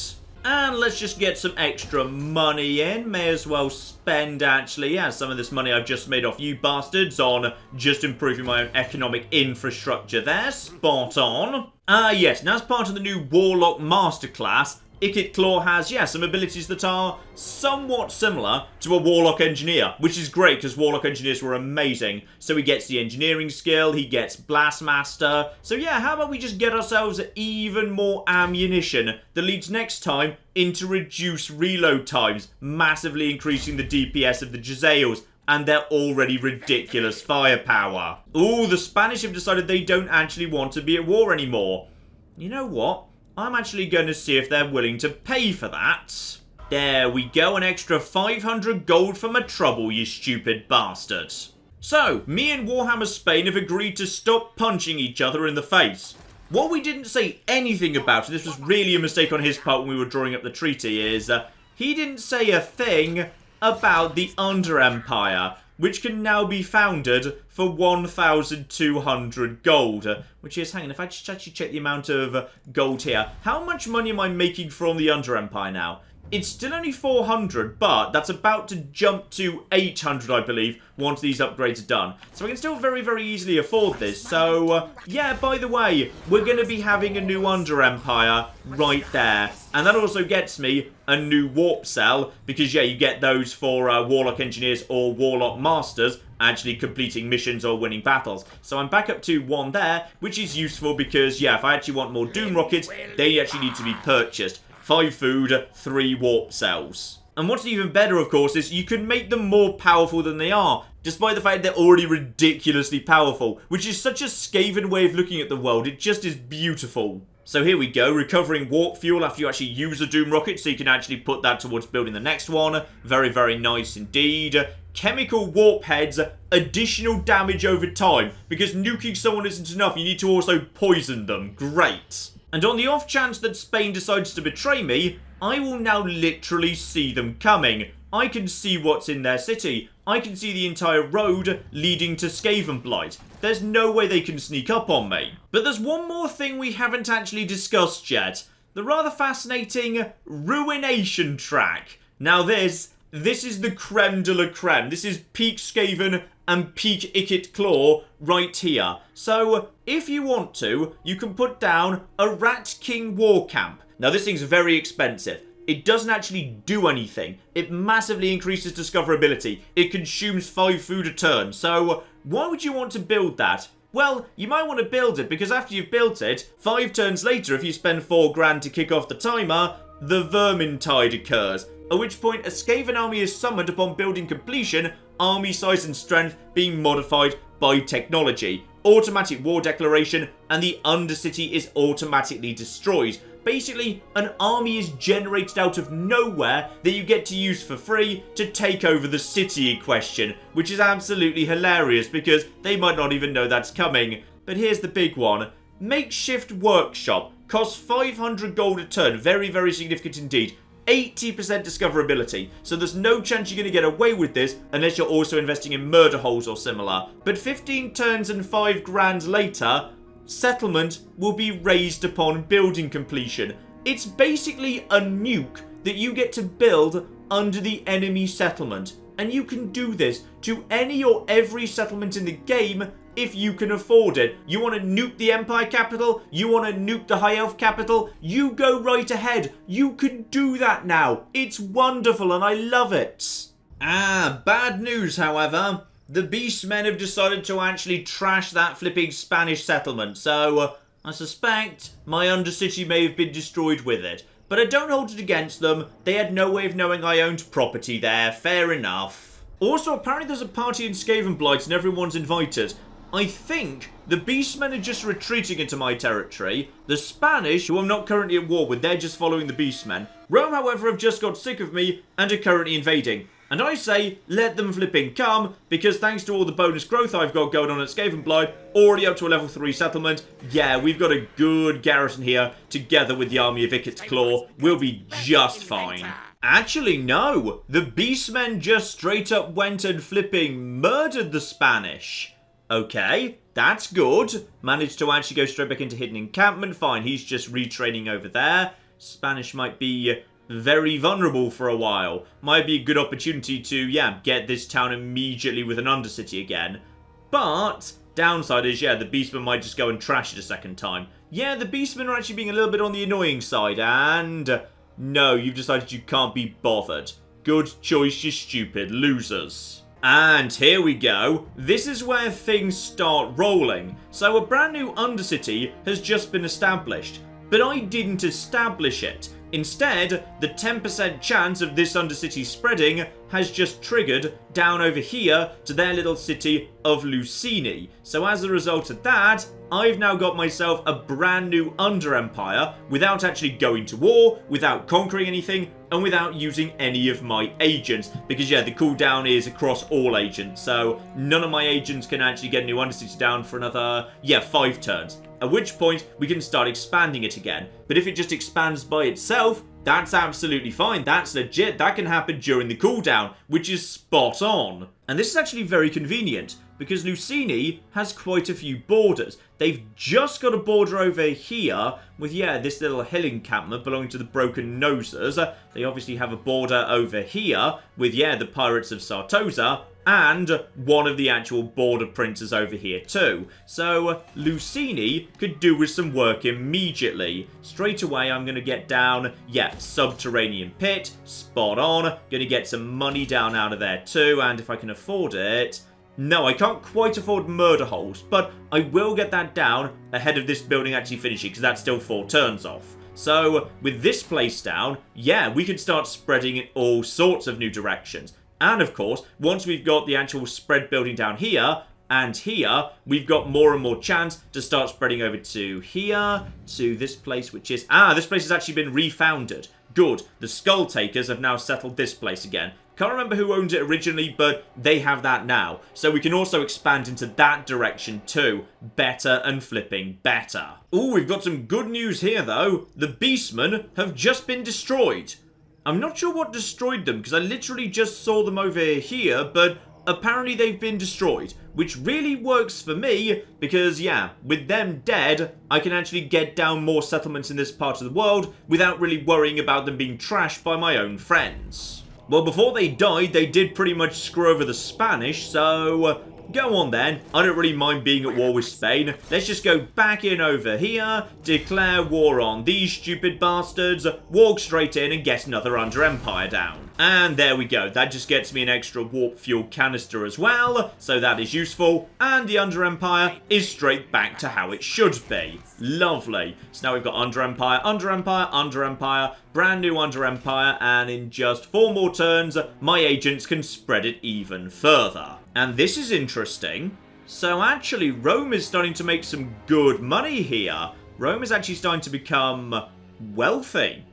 And let's just get some extra money in. May as well spend, actually, yeah, some of this money I've just made off you bastards on just improving my own economic infrastructure there. Spot on. Yes, now as part of the new Warlock Masterclass, Ikit Claw has, yeah, some abilities that are somewhat similar to a Warlock Engineer, which is great because Warlock Engineers were amazing. So he gets the engineering skill, he gets Blastmaster. So yeah, how about we just get ourselves even more ammunition that leads next time into reduced reload times, massively increasing the DPS of the Jezzails and their already ridiculous firepower. Ooh, the Spanish have decided they don't actually want to be at war anymore. You know what? I'm actually going to see if they're willing to pay for that. There we go, an extra 500 gold for my trouble, you stupid bastards. So, me and Warhammer Spain have agreed to stop punching each other in the face. What we didn't say anything about, and this was really a mistake on his part when we were drawing up the treaty, is he didn't say a thing about the Under Empire, which can now be founded for 1,200 gold. Which is, hang on, if I just actually check the amount of gold here. How much money am I making from the Under Empire now? It's still only 400, but that's about to jump to 800, I believe, once these upgrades are done. So I can still very, very easily afford this. So, yeah, by the way, we're going to be having a new Under Empire right there. And that also gets me a new Warp Cell, because, yeah, you get those for Warlock Engineers or Warlock Masters actually completing missions or winning battles. So I'm back up to 1 there, which is useful because, yeah, if I actually want more Doom Rockets, they actually need to be purchased. 5 food, 3 warp cells. And what's even better, of course, is you can make them more powerful than they are, despite the fact they're already ridiculously powerful, which is such a Skaven way of looking at the world. It just is beautiful. So here we go, recovering warp fuel after you actually use a Doom Rocket, so you can actually put that towards building the next one. Very, very nice indeed. Chemical warp heads, additional damage over time, because nuking someone isn't enough, you need to also poison them. Great. And on the off chance that Spain decides to betray me, I will now literally see them coming. I can see what's in their city. I can see the entire road leading to Skaven Blight. There's no way they can sneak up on me. But there's one more thing we haven't actually discussed yet. The rather fascinating Ruination track. Now this is the creme de la creme. This is peak Skaven and peak Ikit Claw right here. So, if you want to, you can put down a Rat King War Camp. Now, this thing's very expensive. It doesn't actually do anything. It massively increases discoverability. It consumes 5 food a turn. So, why would you want to build that? Well, you might want to build it because after you've built it, 5 turns later, if you spend 4 grand to kick off the timer, the Vermintide occurs. At which point, a Skaven army is summoned upon building completion, army size and strength being modified by technology. Automatic war declaration, and the Undercity is automatically destroyed. Basically, an army is generated out of nowhere that you get to use for free to take over the city in question, which is absolutely hilarious because they might not even know that's coming. But here's the big one. Makeshift workshop. Costs 500 gold a turn. Very, very significant indeed. 80% discoverability, so there's no chance you're going to get away with this unless you're also investing in murder holes or similar. But 15 turns and 5 grand later, settlement will be raised upon building completion. It's basically a nuke that you get to build under the enemy settlement. And you can do this to any or every settlement in the game if you can afford it. You want to nuke the Empire capital? You want to nuke the High Elf capital? You go right ahead. You can do that now. It's wonderful and I love it. Bad news, however. The Beastmen have decided to actually trash that flipping Spanish settlement. So, I suspect my Undercity may have been destroyed with it. But I don't hold it against them. They had no way of knowing I owned property there. Fair enough. Also, apparently there's a party in Skaven Blight and everyone's invited. I think the Beastmen are just retreating into my territory. The Spanish, who I'm not currently at war with, they're just following the Beastmen. Rome, however, have just got sick of me and are currently invading. And I say, let them flipping come, because thanks to all the bonus growth I've got going on at Skaven Blight, already up to a level 3 settlement, yeah, we've got a good garrison here, together with the army of Ikit's Claw. We'll be just fine. Actually, no. The Beastmen just straight up went and flipping murdered the Spanish. Okay, that's good. Managed to actually go straight back into hidden encampment. Fine, he's just retraining over there. Spanish might be very vulnerable for a while. Might be a good opportunity to, yeah, get this town immediately with an Undercity again. But, downside is, yeah, the Beastmen might just go and trash it a second time. Yeah, the Beastmen are actually being a little bit on the annoying side, and No, you've decided you can't be bothered. Good choice, you stupid losers. And here we go. This is where things start rolling. So a brand new Undercity has just been established. But I didn't establish it. Instead, the 10% chance of this Undercity spreading has just triggered down over here to their little city of Lucini. So as a result of that, I've now got myself a brand new Under-Empire without actually going to war, without conquering anything, and without using any of my agents. Because yeah, the cooldown is across all agents, so none of my agents can actually get a new Undercity down for another, 5 turns. At which point, we can start expanding it again. But if it just expands by itself, that's absolutely fine. That's legit. That can happen during the cooldown, which is spot on. And this is actually very convenient, because Lucini has quite a few borders. They've just got a border over here with, this little hill encampment belonging to the Broken Nosers. They obviously have a border over here with, the Pirates of Sartosa, and one of the actual border princes over here too. So Lucini could do with some work immediately. Straight away I'm going to get down, subterranean pit, spot on. Going to get some money down out of there too, and if I can afford it... No, I can't quite afford murder holes, but I will get that down ahead of this building actually finishing, because that's still 4 turns off. So with this place down, we can start spreading in all sorts of new directions. And of course, once we've got the actual spread building down here, and here, we've got more and more chance to start spreading over to here, to this place, which is... this place has actually been refounded. Good. The Skull Takers have now settled this place again. Can't remember who owned it originally, but they have that now. So we can also expand into that direction too. Better and flipping better. Ooh, we've got some good news here though. The Beastmen have just been destroyed. I'm not sure what destroyed them, because I literally just saw them over here, but apparently they've been destroyed, which really works for me, because with them dead, I can actually get down more settlements in this part of the world without really worrying about them being trashed by my own friends. Well, before they died, they did pretty much screw over the Spanish, so go on then. I don't really mind being at war with Spain. Let's just go back in over here, declare war on these stupid bastards, walk straight in and get another Under-Empire down. And there we go. That just gets me an extra warp fuel canister as well, so that is useful. And the Under-Empire is straight back to how it should be. Lovely. So now we've got Under-Empire, Under-Empire, Under-Empire, brand new Under-Empire, and in just 4 more turns, my agents can spread it even further. And this is interesting. So actually, Rome is starting to make some good money here. Rome is actually starting to become wealthy.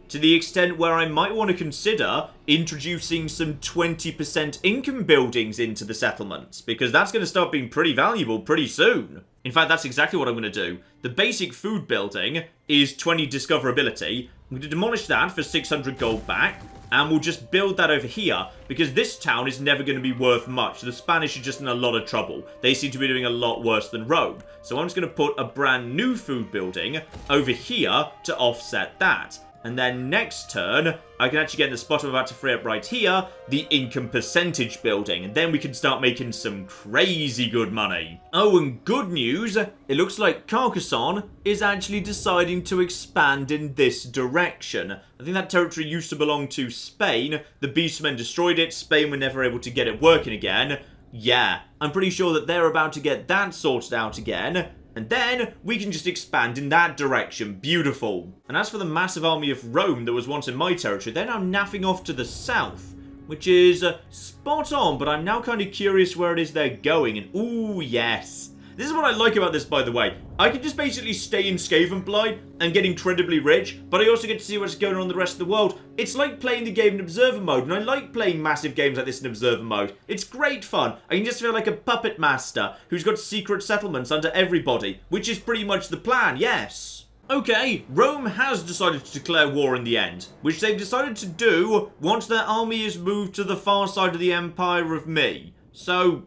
To the extent where I might want to consider introducing some 20% income buildings into the settlements, because that's going to start being pretty valuable pretty soon. In fact, that's exactly what I'm going to do. The basic food building is 20 discoverability. I'm going to demolish that for 600 gold back, and we'll just build that over here, because this town is never going to be worth much. The Spanish are just in a lot of trouble. They seem to be doing a lot worse than Rome. So I'm just going to put a brand new food building over here to offset that. And then next turn, I can actually get in the spot I'm about to free up right here, the income percentage building. And then we can start making some crazy good money. Oh, and good news, it looks like Carcassonne is actually deciding to expand in this direction. I think that territory used to belong to Spain. The Beastmen destroyed it. Spain were never able to get it working again. I'm pretty sure that they're about to get that sorted out again. And then we can just expand in that direction. Beautiful. And as for the massive army of Rome that was once in my territory, they're now naffing off to the south, which is spot on, but I'm now kind of curious where it is they're going. And ooh, yes. This is what I like about this, by the way. I can just basically stay in Skaven Blight and get incredibly rich, but I also get to see what's going on in the rest of the world. It's like playing the game in Observer Mode, and I like playing massive games like this in Observer Mode. It's great fun. I can just feel like a puppet master who's got secret settlements under everybody, which is pretty much the plan, yes. Okay, Rome has decided to declare war in the end, which they've decided to do once their army is moved to the far side of the Empire of Me. So,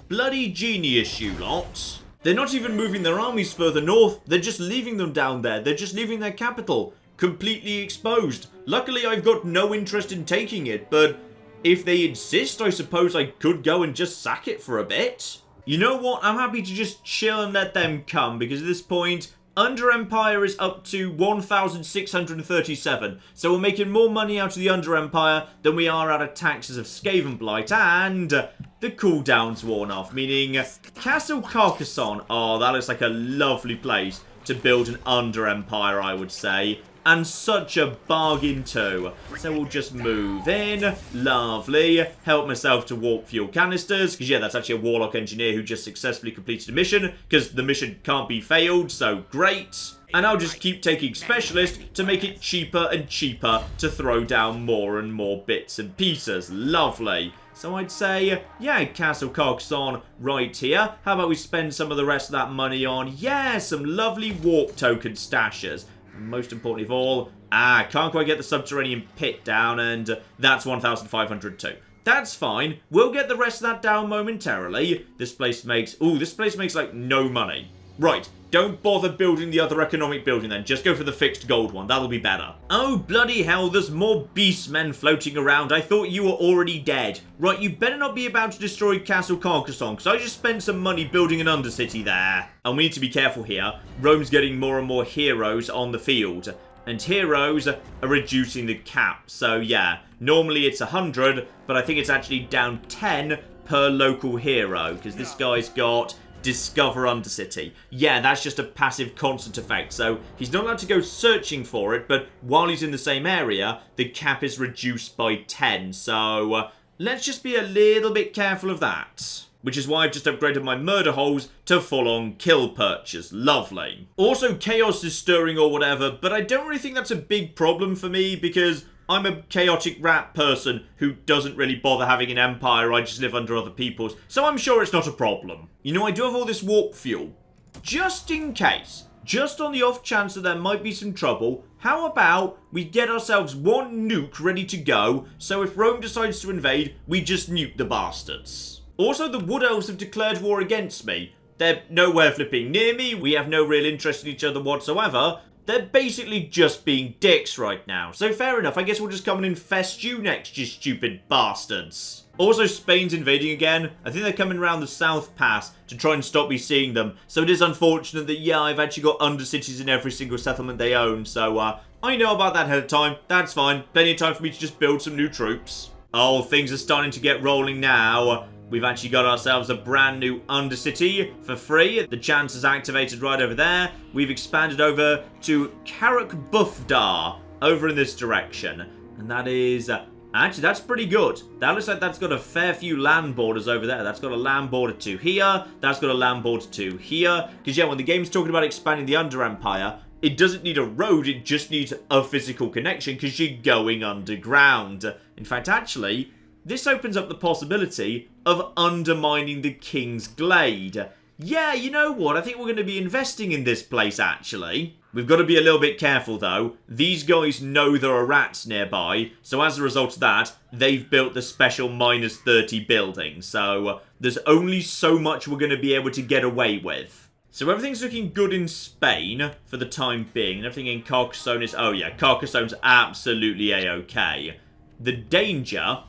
bloody genius, you lot. They're not even moving their armies further north, they're just leaving them down there, they're just leaving their capital completely exposed. Luckily, I've got no interest in taking it, but if they insist, I suppose I could go and just sack it for a bit. You know what, I'm happy to just chill and let them come, because at this point, Under Empire is up to 1,637. So we're making more money out of the Under Empire than we are out of taxes of Skaven Blight. And the cooldown's worn off, meaning Castle Carcassonne. Oh, that looks like a lovely place to build an Under Empire, I would say. And such a bargain too. So we'll just move in. Lovely. Help myself to warp fuel canisters. Because, yeah, that's actually a Warlock engineer who just successfully completed a mission. Because the mission can't be failed. So, great. And I'll just keep taking Specialist to make it cheaper and cheaper to throw down more and more bits and pieces. Lovely. So I'd say, yeah, Castle Carcassonne right here. How about we spend some of the rest of that money on, yeah, some lovely warp token stashes. Most importantly of all, can't quite get the subterranean pit down, and that's 1,500 too. That's fine. We'll get the rest of that down momentarily. This place makes like no money. Right, don't bother building the other economic building then. Just go for the fixed gold one. That'll be better. Oh, bloody hell, there's more beastmen floating around. I thought you were already dead. Right, you better not be about to destroy Castle Carcassonne, because I just spent some money building an undercity there. And we need to be careful here. Rome's getting more and more heroes on the field. And heroes are reducing the cap. So, yeah, normally it's 100, but I think it's actually down 10 per local hero, because this guy's got Discover Undercity. Yeah, that's just a passive constant effect, so he's not allowed to go searching for it, but while he's in the same area, the cap is reduced by 10, so let's just be a little bit careful of that. Which is why I've just upgraded my murder holes to full-on kill perches. Lovely. Also, chaos is stirring or whatever, but I don't really think that's a big problem for me because I'm a chaotic rat person who doesn't really bother having an empire. I just live under other people's, so I'm sure it's not a problem. You know, I do have all this warp fuel. Just in case, just on the off chance that there might be some trouble, how about we get ourselves one nuke ready to go, so if Rome decides to invade, we just nuke the bastards. Also, the Wood Elves have declared war against me. They're nowhere flipping near me, we have no real interest in each other whatsoever. They're basically just being dicks right now. So fair enough, I guess we'll just come and infest you next, you stupid bastards. Also, Spain's invading again. I think they're coming around the South Pass to try and stop me seeing them. So it is unfortunate that, yeah, I've actually got undercities in every single settlement they own. So, I know about that ahead of time. That's fine. Plenty of time for me to just build some new troops. Oh, things are starting to get rolling now. We've actually got ourselves a brand new Undercity for free. The chance is activated right over there. We've expanded over to Karak Bufdar over in this direction. And that is... actually, that's pretty good. That looks like that's got a fair few land borders over there. That's got a land border to here. That's got a land border to here. Because, yeah, when the game's talking about expanding the Under Empire, it doesn't need a road. It just needs a physical connection because you're going underground. In fact, actually... this opens up the possibility of undermining the King's Glade. Yeah, you know what? I think we're going to be investing in this place, actually. We've got to be a little bit careful, though. These guys know there are rats nearby, so as a result of that, they've built the special -30 building. So there's only so much we're going to be able to get away with. So everything's looking good in Spain for the time being. And everything in Carcassonne is... oh, yeah, Carcassonne's absolutely A-okay. The danger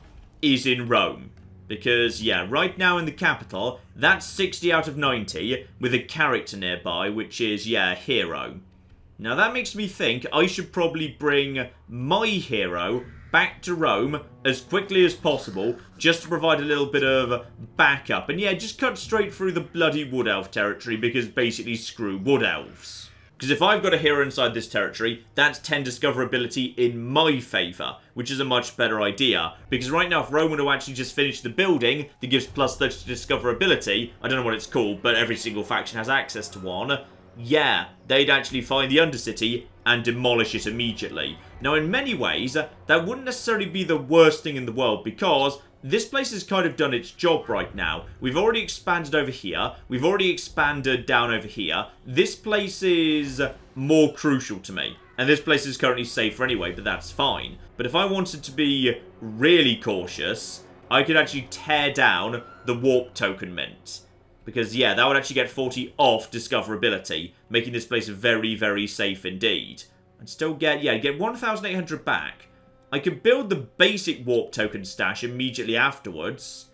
is in Rome. Because, yeah, right now in the capital, that's 60 out of 90 with a character nearby, which is, yeah, hero. Now that makes me think I should probably bring my hero back to Rome as quickly as possible, just to provide a little bit of backup. And yeah, just cut straight through the bloody Wood Elf territory, because basically screw Wood Elves. Because if I've got a hero inside this territory, that's 10 discoverability in my favour, which is a much better idea. Because right now, if Rome were to actually just finish the building that gives +30 discoverability, I don't know what it's called, but every single faction has access to one, yeah, they'd actually find the Undercity and demolish it immediately. Now, in many ways, that wouldn't necessarily be the worst thing in the world, because this place has kind of done its job right now. We've already expanded over here. We've already expanded down over here. This place is more crucial to me. And this place is currently safer anyway, but that's fine. But if I wanted to be really cautious, I could actually tear down the warp token mint. Because, yeah, that would actually get 40 off discoverability, making this place very, very safe indeed. And still get 1,800 back. I could build the basic warp token stash immediately afterwards.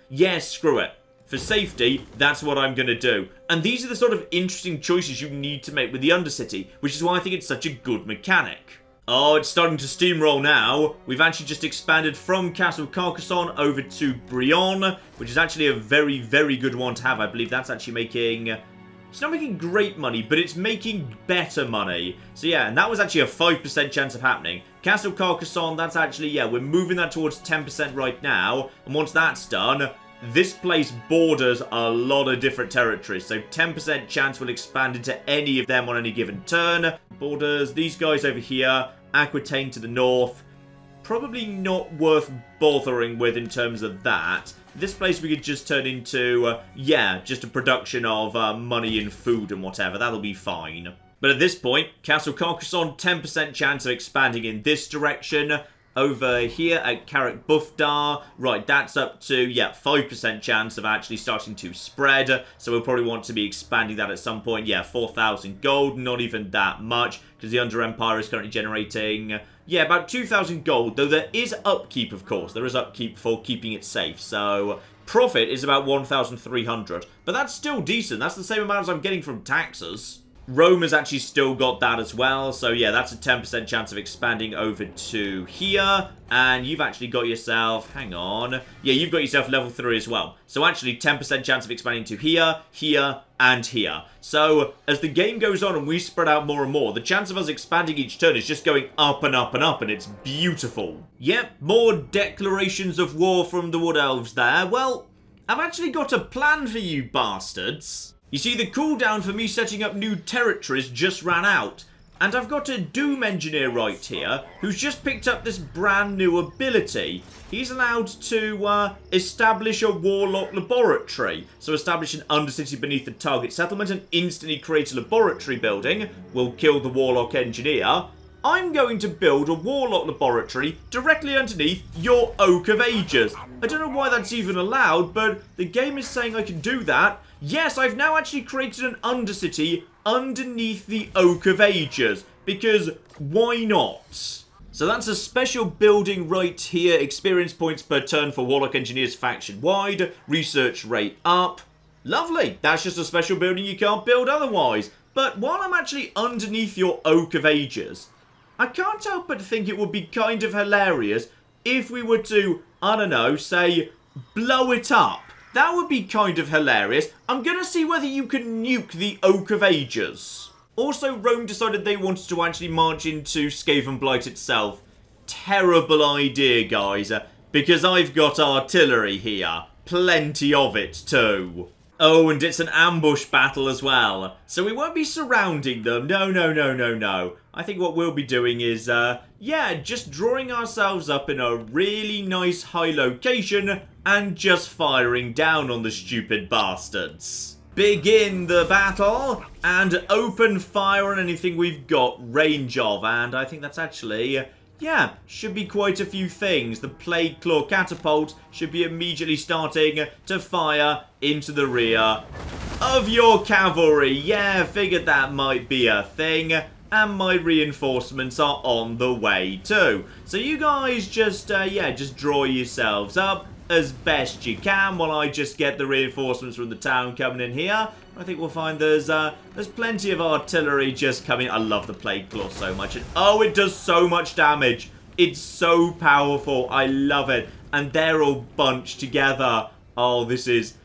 Yeah, screw it. for safety, that's what I'm going to do. And these are the sort of interesting choices you need to make with the Undercity, which is why I think it's such a good mechanic. Oh, it's starting to steamroll now. We've actually just expanded from Castle Carcassonne over to Brionne, which is actually a very, very good one to have. I believe that's actually making... It's not making great money, but it's making better money. So yeah, and that was actually a 5% chance of happening. Castle Carcassonne, that's actually, yeah, we're moving that towards 10% right now. And once that's done, this place borders a lot of different territories. So 10% chance will expand into any of them on any given turn. Borders these guys over here. Aquitaine to the north. Probably not worth bothering with in terms of that. This place we could just turn into, yeah, just a production of money and food and whatever. That'll be fine. But at this point, Castle Carcassonne, 10% chance of expanding in this direction. Over here at Carrick Bufdar, right, that's up to, yeah, 5% chance of actually starting to spread. So we'll probably want to be expanding that at some point. Yeah, 4,000 gold, not even that much, because the Under Empire is currently generating, yeah, about 2,000 gold, though there is upkeep, of course. There is upkeep for keeping it safe, so profit is about 1,300. But that's still decent. That's the same amount as I'm getting from taxes. Rome has actually still got that as well. So yeah, that's a 10% chance of expanding over to here. And you've actually got yourself, hang on. Yeah, you've got yourself level 3 as well. So actually 10% chance of expanding to here, here, and here. So as the game goes on and we spread out more and more, the chance of us expanding each turn is just going up and up and up. And it's beautiful. Yep, more declarations of war from the Wood Elves there. Well, I've actually got a plan for you bastards. You see, the cooldown for me setting up new territories just ran out. And I've got a Doom Engineer right here who's just picked up this brand new ability. He's allowed to establish a Warlock laboratory. So establish an Undercity beneath the target settlement and instantly create a laboratory building. Will kill the Warlock Engineer. I'm going to build a Warlock laboratory directly underneath your Oak of Ages. I don't know why that's even allowed, but the game is saying I can do that. Yes, I've now actually created an Undercity underneath the Oak of Ages, because why not? So that's a special building right here. Experience points per turn for Warlock Engineers faction-wide. Research rate up. Lovely. That's just a special building you can't build otherwise. But while I'm actually underneath your Oak of Ages, I can't help but think it would be kind of hilarious if we were to, I don't know, say, blow it up. That would be kind of hilarious. I'm going to see whether you can nuke the Oak of Ages. Also, Rome decided they wanted to actually march into Skaven Blight itself. Terrible idea, guys, because I've got artillery here. Plenty of it, too. Oh, and it's an ambush battle as well. So we won't be surrounding them. No, no, no, no, no. I think what we'll be doing is, yeah, just drawing ourselves up in a really nice high location and just firing down on the stupid bastards. Begin the battle and open fire on anything we've got range of. And I think that's actually... yeah, should be quite a few things. The Plague Claw catapult should be immediately starting to fire into the rear of your cavalry. Yeah, figured that might be a thing. And my reinforcements are on the way too. So you guys just, yeah, just draw yourselves up as best you can while I just get the reinforcements from the town coming in here. I think we'll find there's plenty of artillery just coming. I love the Plague Claw so much. And oh, it does so much damage. It's so powerful. I love it. And they're all bunched together. Oh, this is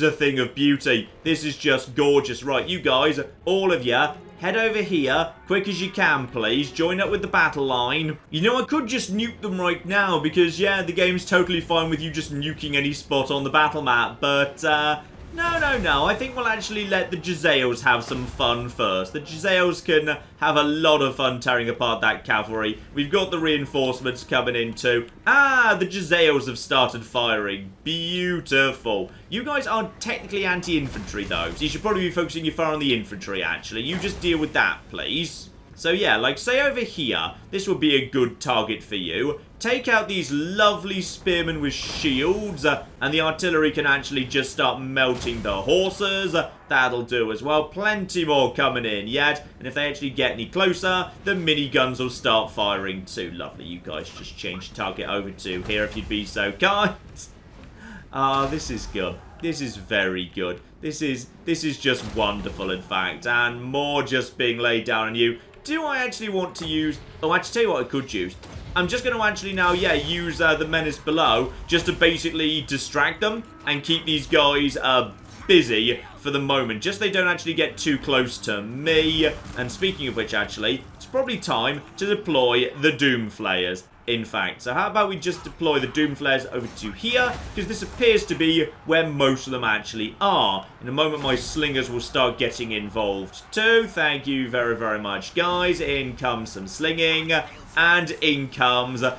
a thing of beauty. This is just gorgeous. Right, you guys, all of you, head over here, quick as you can, please. Join up with the battle line. You know, I could just nuke them right now because, yeah, the game's totally fine with you just nuking any spot on the battle map. But, no, no, no. I think we'll actually let the Jezzails have some fun first. The Jezzails can have a lot of fun tearing apart that cavalry. We've got the reinforcements coming in too. Ah, the Jezzails have started firing. Beautiful. You guys are technically anti-infantry though, so you should probably be focusing your fire on the infantry actually. You just deal with that, please. So yeah, like say over here, this would be a good target for you. Take out these lovely spearmen with shields, and the artillery can actually just start melting the horses. That'll do as well. Plenty more coming in yet. And if they actually get any closer, the miniguns will start firing too. Lovely. You guys just change target over to here if you'd be so kind. Ah, this is good. This is very good. This is just wonderful, in fact. And more just being laid down on you. Do I actually want to use... Oh, actually, tell you what I could use. I'm just going to actually now, yeah, use the menace below just to basically distract them and keep these guys busy for the moment. Just so they don't actually get too close to me. And speaking of which, actually, it's probably time to deploy the Doom Flayers. In fact, so how about we just deploy the Doom Flares over to here, because this appears to be where most of them actually are. In a moment, my slingers will start getting involved too. Thank you very, very much, guys. In comes some slinging, and in comes the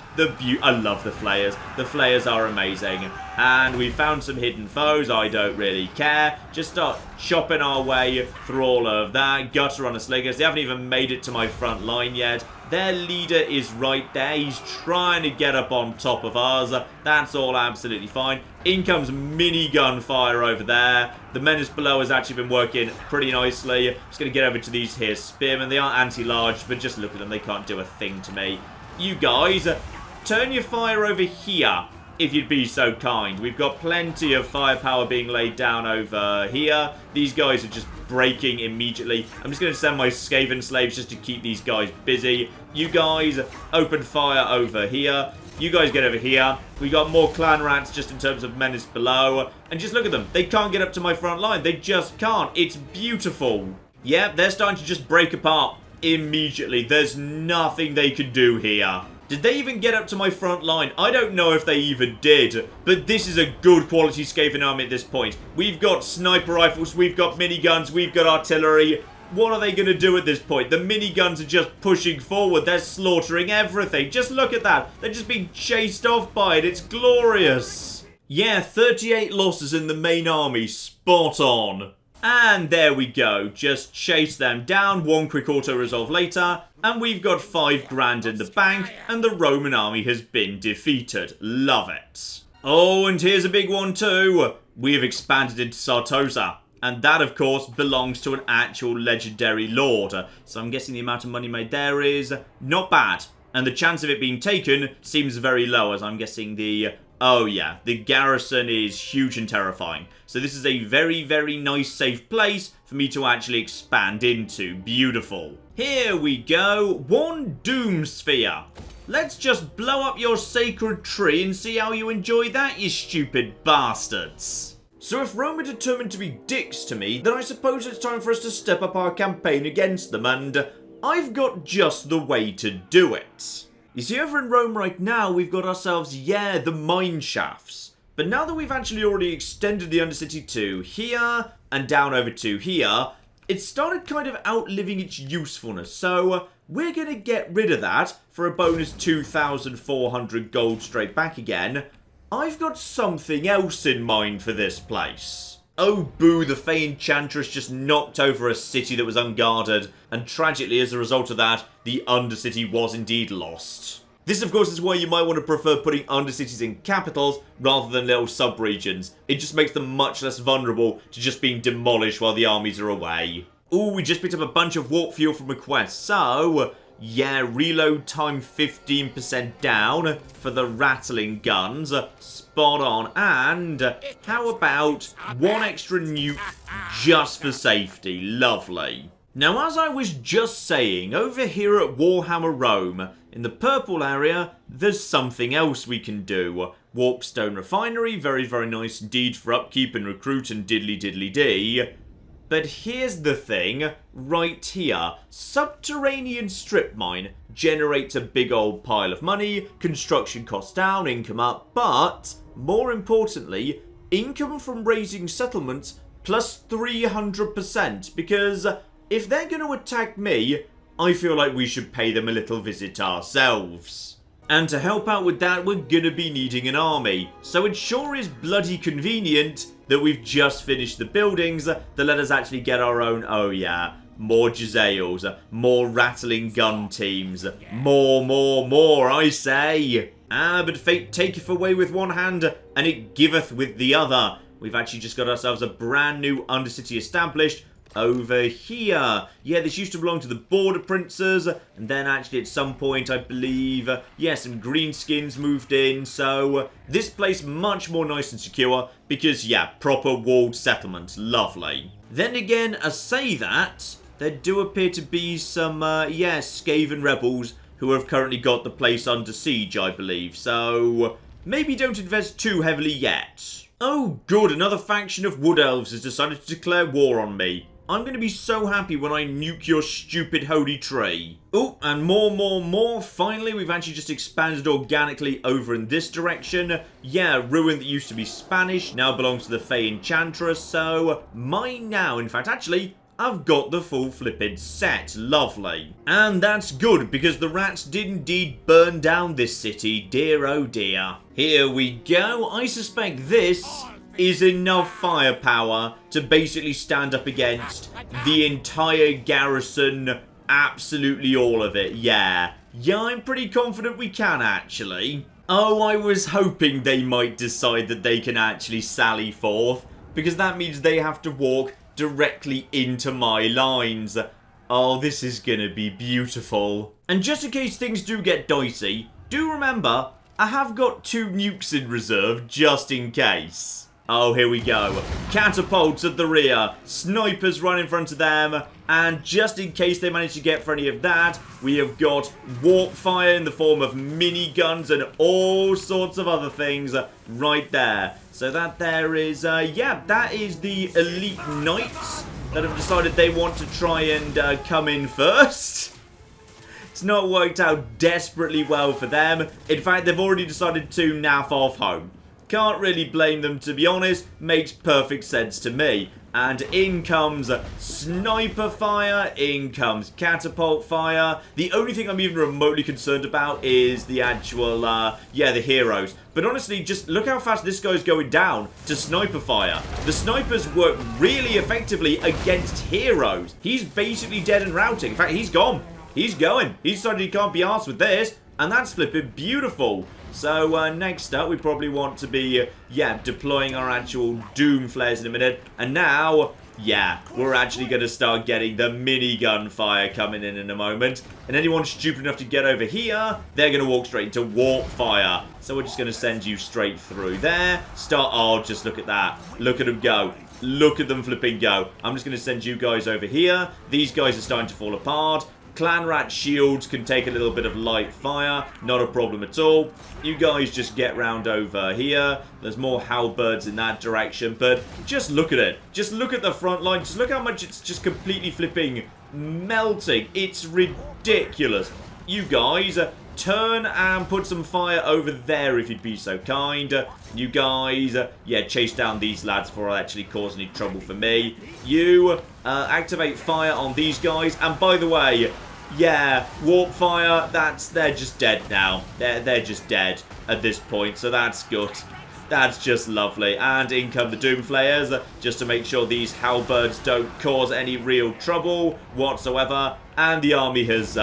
I love the Flayers. The Flayers are amazing. And we found some hidden foes. I don't really care. Just start chopping our way through all of that. Gutter on the slingers. They haven't even made it to my front line yet. Their leader is right there. He's trying to get up on top of us. That's all absolutely fine. In comes minigun fire over there. The menace below has actually been working pretty nicely. Just going to get over to these here spearmen. They aren't anti-large, but just look at them. They can't do a thing to me. You guys, turn your fire over here, if you'd be so kind. We've got plenty of firepower being laid down over here. These guys are just breaking immediately. I'm just going to send my Skaven slaves just to keep these guys busy. You guys open fire over here. You guys get over here. We got more clan rats just in terms of menace below. And just look at them. They can't get up to my front line. They just can't. It's beautiful. Yeah, they're starting to just break apart immediately. There's nothing they can do here. Did they even get up to my front line? I don't know if they even did. But this is a good quality Skaven army at this point. We've got sniper rifles, we've got miniguns, we've got artillery. What are they going to do at this point? The miniguns are just pushing forward. They're slaughtering everything. Just look at that. They're just being chased off by it. It's glorious. Yeah, 38 losses in the main army. Spot on. And there we go. Just chase them down. One quick auto-resolve later. And we've got 5 grand in the bank. And the Roman army has been defeated. Love it. Oh, and here's a big one too. We have expanded into Sartosa. And that, of course, belongs to an actual legendary lord. So I'm guessing the amount of money made there is not bad. And the chance of it being taken seems very low, as I'm guessing the... Oh yeah, the garrison is huge and terrifying. So this is a very, very nice, safe place for me to actually expand into. Beautiful. Here we go. 1 Doom Sphere. Let's just blow up your sacred tree and see how you enjoy that, you stupid bastards. So if Rome are determined to be dicks to me, then I suppose it's time for us to step up our campaign against them, and I've got just the way to do it. You see, over in Rome right now, we've got ourselves, yeah, the mine shafts. But now that we've actually already extended the Undercity to here, and down over to here, it's started kind of outliving its usefulness. So we're going to get rid of that for a bonus 2,400 gold straight back again. I've got something else in mind for this place. Oh boo, the Fey Enchantress just knocked over a city that was unguarded, and tragically as a result of that, the Undercity was indeed lost. This of course is why you might want to prefer putting Undercities in capitals rather than little sub-regions. It just makes them much less vulnerable to just being demolished while the armies are away. Ooh, we just picked up a bunch of warp fuel from a quest, so... yeah, reload time 15% down for the rattling guns. Spot on. And how about 1 extra nuke just for safety? Lovely. Now, as I was just saying, over here at Warhammer Rome, in the purple area, there's something else we can do. Warpstone Refinery, very, very nice indeed for upkeep and recruit and diddly-diddly-dee. But here's the thing, right here. Subterranean strip mine generates a big old pile of money, construction costs down, income up, but, more importantly, income from raising settlements plus 300%, because if they're going to attack me, I feel like we should pay them a little visit ourselves. And to help out with that, we're going to be needing an army. So it sure is bloody convenient that we've just finished the buildings that let us actually get our own, oh yeah, more Giselles, more rattling gun teams, more, I say. But fate taketh away with one hand, and it giveth with the other. We've actually just got ourselves a brand new Undercity established, over here. Yeah, this used to belong to the border princes, and then actually at some point, I believe, yeah, some greenskins moved in, so this place much more nice and secure, because, yeah, proper walled settlement. Lovely. Then again, I say that, there do appear to be some, yeah, Skaven rebels who have currently got the place under siege, I believe, so maybe don't invest too heavily yet. Oh, good, another faction of wood elves has decided to declare war on me. I'm going to be so happy when I nuke your stupid holy tree. Oh, and more. Finally, we've actually just expanded organically over in this direction. Yeah, Ruin that used to be Spanish now belongs to the Fey Enchantress, so mine now. In fact, actually, I've got the full flippin' set. Lovely. And that's good, because the rats did indeed burn down this city. Dear oh dear. Here we go. I suspect this is enough firepower to basically stand up against the entire garrison. Absolutely all of it. Yeah, I'm pretty confident we can, actually. Oh, I was hoping they might decide that they can actually sally forth, because that means they have to walk directly into my lines. Oh, this is gonna be beautiful. And just in case things do get dicey, do remember, I have got 2 nukes in reserve, just in case. Oh, here we go. Catapults at the rear, snipers right in front of them, and just in case they manage to get for any of that, we have got warp fire in the form of miniguns and all sorts of other things right there. So that there is, yeah, that is the elite knights that have decided they want to try and come in first. It's not worked out desperately well for them. In fact, they've already decided to naff off home. Can't really blame them, to be honest. Makes perfect sense to me. And in comes sniper fire, in comes catapult fire. The only thing I'm even remotely concerned about is the actual, yeah, the heroes. But honestly, just look how fast this guy's going down to sniper fire. The snipers work really effectively against heroes. He's basically dead and routing. In fact, he's gone. He's going. He decided he can't be arsed with this. And that's flipping beautiful. So, next up, we probably want to be, yeah, deploying our actual Doom Flares in a minute. And now, yeah, we're actually going to start getting the minigun fire coming in a moment. And anyone stupid enough to get over here, they're going to walk straight into warp fire. So we're just going to send you straight through there. Oh, just look at that. Look at them go. Look at them flipping go. I'm just going to send you guys over here. These guys are starting to fall apart. Clan Rat shields can take a little bit of light fire. Not a problem at all. You guys just get round over here. There's more halberds in that direction. But just look at it. Just look at the front line. Just look how much it's just completely flipping melting. It's ridiculous. You guys, turn and put some fire over there if you'd be so kind. You guys, yeah, chase down these lads before I actually cause any trouble for me. You activate fire on these guys. And by the way, yeah, warp fire, they're just dead now. They're just dead at this point, so that's good. That's just lovely. And in come the Doom Flayers, just to make sure these halberds don't cause any real trouble whatsoever. And the army has,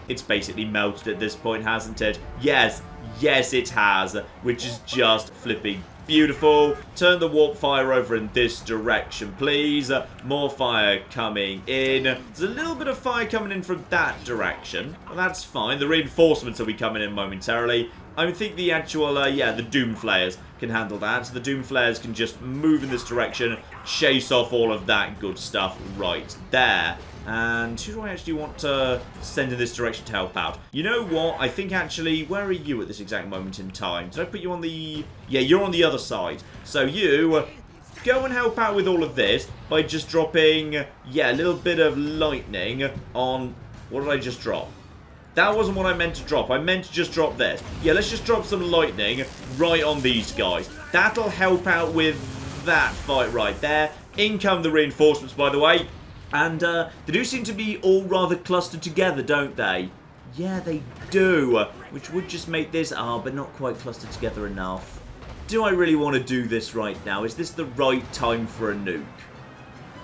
it's basically melted at this point, hasn't it? Yes, it has, which is just flipping beautiful. Turn the warp fire over in this direction, please. More fire coming in. There's a little bit of fire coming in from that direction. Well, that's fine. The reinforcements will be coming in momentarily. I think the actual, yeah, the Doom Flayers can handle that. So the Doom Flayers can just move in this direction, chase off all of that good stuff right there. And who do I actually want to send in this direction to help out? You know what? I think actually, where are you at this exact moment in time? Did I put you on the... Yeah, you're on the other side. So you go and help out with all of this by just dropping, yeah, a little bit of lightning on... What did I just drop? That wasn't what I meant to drop. I meant to just drop this. Yeah, let's just drop some lightning right on these guys. That'll help out with that fight right there. In come the reinforcements, by the way. And they do seem to be all rather clustered together, don't they? Yeah, they do. Which would just make this, but not quite clustered together enough. Do I really want to do this right now? Is this the right time for a nuke?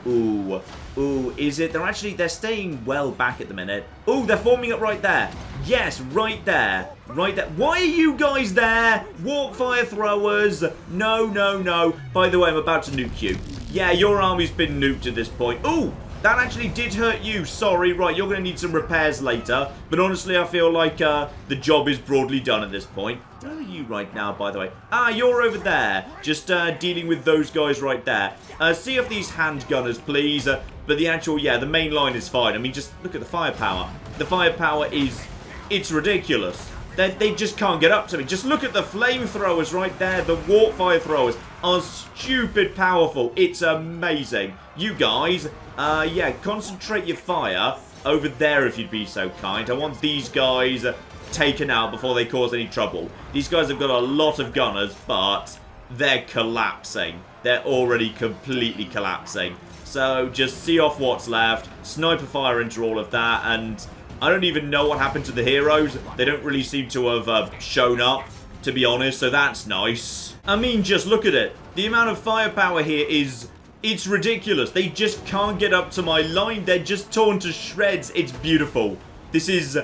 Ooh, is it? They're staying well back at the minute. Ooh, they're forming up right there. Yes, right there. Right there. Why are you guys there? Warp fire throwers. No. By the way, I'm about to nuke you. Yeah, your army's been nuked at this point. Ooh, that actually did hurt you. Sorry. Right, you're going to need some repairs later. But honestly, I feel like the job is broadly done at this point. Where are you right now, by the way? Ah, you're over there. Just dealing with those guys right there. See if these handgunners, please. But the actual, yeah, the main line is fine. I mean, just look at the firepower. The firepower is, it's ridiculous. They just can't get up to me. Just look at the flamethrowers right there. The warp fire throwers are stupid powerful. It's amazing. You guys, yeah, concentrate your fire over there if you'd be so kind. I want these guys taken out before they cause any trouble. These guys have got a lot of gunners, but they're collapsing. They're already completely collapsing. So just see off what's left, sniper fire into all of that, and I don't even know what happened to the heroes. They don't really seem to have shown up, to be honest, so that's nice. I mean, just look at it. The amount of firepower here is, it's ridiculous. They just can't get up to my line. They're just torn to shreds. It's beautiful. This is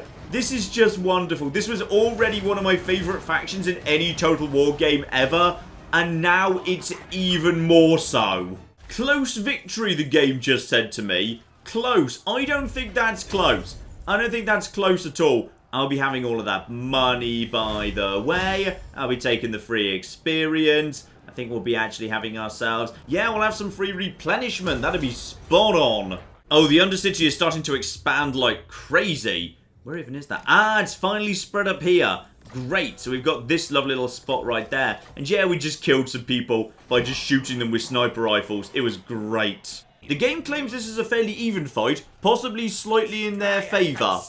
just wonderful. This was already one of my favorite factions in any Total War game ever, and now it's even more so. Close victory, the game just said to me. Close. I don't think that's close. I don't think that's close at all. I'll be having all of that money, by the way. I'll be taking the free experience. I think we'll be actually having ourselves... Yeah, we'll have some free replenishment. That'd be spot on. Oh, the Undercity is starting to expand like crazy. Where even is that? Ah, it's finally spread up here. Great. So we've got this lovely little spot right there. And yeah, we just killed some people by just shooting them with sniper rifles. It was great. The game claims this is a fairly even fight, possibly slightly in their favour.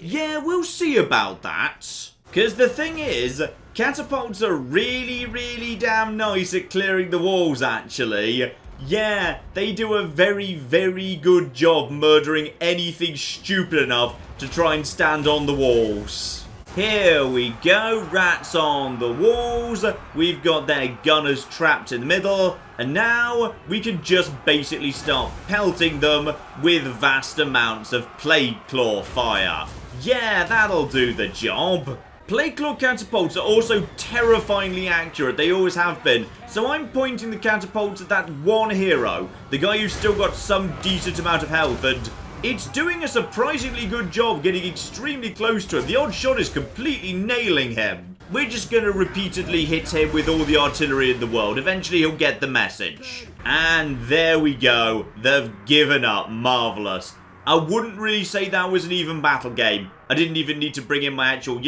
Yeah, we'll see about that. Because the thing is, catapults are really, really damn nice at clearing the walls, actually. Yeah, they do a very, very good job murdering anything stupid enough to try and stand on the walls. Here we go, rats on the walls. We've got their gunners trapped in the middle. And now we can just basically start pelting them with vast amounts of Plague Claw fire. Yeah, that'll do the job. Plague Claw catapults are also terrifyingly accurate. They always have been. So I'm pointing the catapults at that one hero, the guy who's still got some decent amount of health, and it's doing a surprisingly good job getting extremely close to him. The odd shot is completely nailing him. We're just going to repeatedly hit him with all the artillery in the world. Eventually he'll get the message. And there we go. They've given up. Marvellous. I wouldn't really say that was an even battle game. I didn't even need to bring in my actual,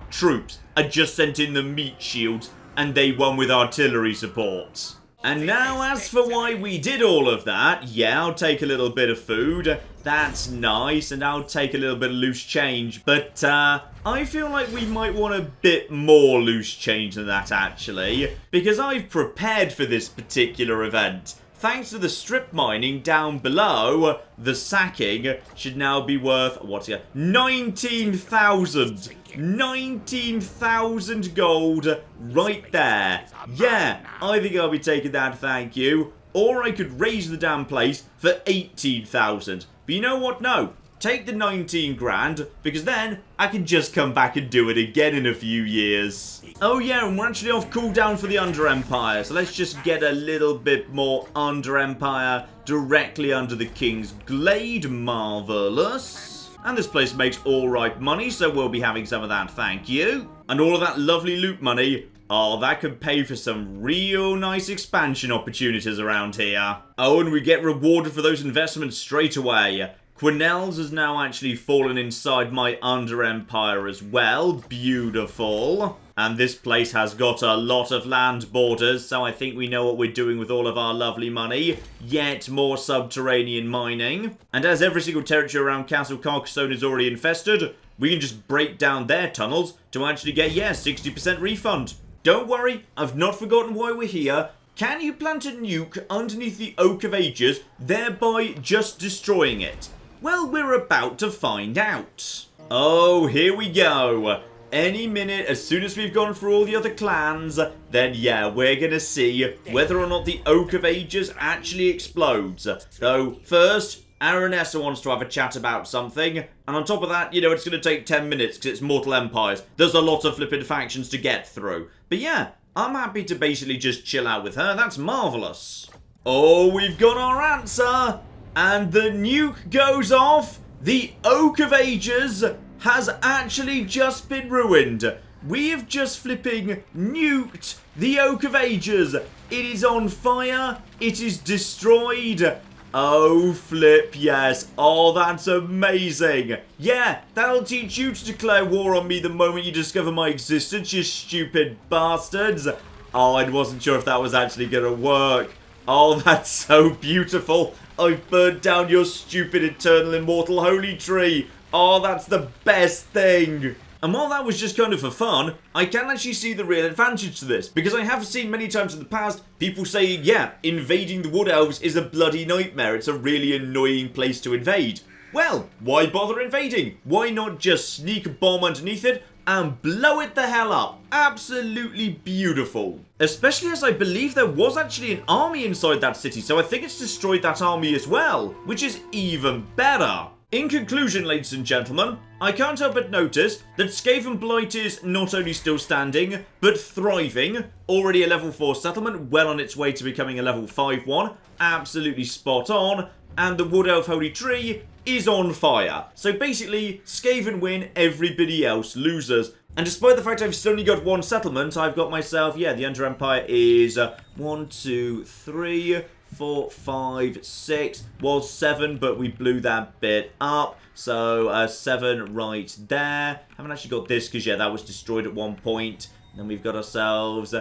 troops. I just sent in the meat shields and they won with artillery support. And now, as for why we did all of that, yeah, I'll take a little bit of food. That's nice, and I'll take a little bit of loose change. But, I feel like we might want a bit more loose change than that, actually. Because I've prepared for this particular event. Thanks to the strip mining down below, the sacking should now be worth, what's it? 19,000. 19,000 gold right there. Yeah, I think I'll be taking that, thank you. Or I could raise the damn place for 18,000. But you know what? No. Take the 19 grand, because then I can just come back and do it again in a few years. Oh yeah, and we're actually off cooldown for the Under Empire, so let's just get a little bit more Under Empire directly under the King's Glade. Marvellous. And this place makes alright money, so we'll be having some of that, thank you. And all of that lovely loot money, oh, that could pay for some real nice expansion opportunities around here. Oh, and we get rewarded for those investments straight away. Quinnell's has now actually fallen inside my Under Empire as well. Beautiful. And this place has got a lot of land borders, so I think we know what we're doing with all of our lovely money. Yet more subterranean mining. And as every single territory around Castle Carcassonne is already infested, we can just break down their tunnels to actually get, 60% refund. Don't worry, I've not forgotten why we're here. Can you plant a nuke underneath the Oak of Ages, thereby just destroying it? Well, we're about to find out. Oh, here we go. Any minute, as soon as we've gone through all the other clans, then yeah, we're gonna see whether or not the Oak of Ages actually explodes. So, first, Aranessa wants to have a chat about something, and on top of that, it's gonna take 10 minutes because it's Mortal Empires. There's a lot of flippin' factions to get through. But yeah, I'm happy to basically just chill out with her. That's marvellous. Oh, we've got our answer. And the nuke goes off. The Oak of Ages has actually just been ruined. We have just flipping nuked the Oak of Ages. It is on fire. It is destroyed. Oh, flip, yes. Oh, that's amazing. Yeah, that'll teach you to declare war on me the moment you discover my existence, you stupid bastards. Oh, I wasn't sure if that was actually going to work. Oh, that's so beautiful. I've burned down your stupid eternal immortal holy tree. Oh, that's the best thing. And while that was just kind of for fun, I can actually see the real advantage to this. Because I have seen many times in the past, people saying, yeah, invading the Wood Elves is a bloody nightmare. It's a really annoying place to invade. Well, why bother invading? Why not just sneak a bomb underneath it and blow it the hell up? Absolutely beautiful. Especially as I believe there was actually an army inside that city, so I think it's destroyed that army as well, which is even better. In conclusion, ladies and gentlemen, I can't help but notice that Skaven Blight is not only still standing, but thriving. Already a level 4 settlement, well on its way to becoming a level 5 one. Absolutely spot on. And the Wood Elf Holy Tree is on fire. So basically, Skaven win, everybody else loses. And despite the fact I've still only got one settlement, I've got myself, yeah, the Under Empire is 1, 2, 3... 4, 5, 6, was 7, but we blew that bit up. So 7 right there. Haven't actually got this because, yeah, that was destroyed at one point. And then we've got ourselves,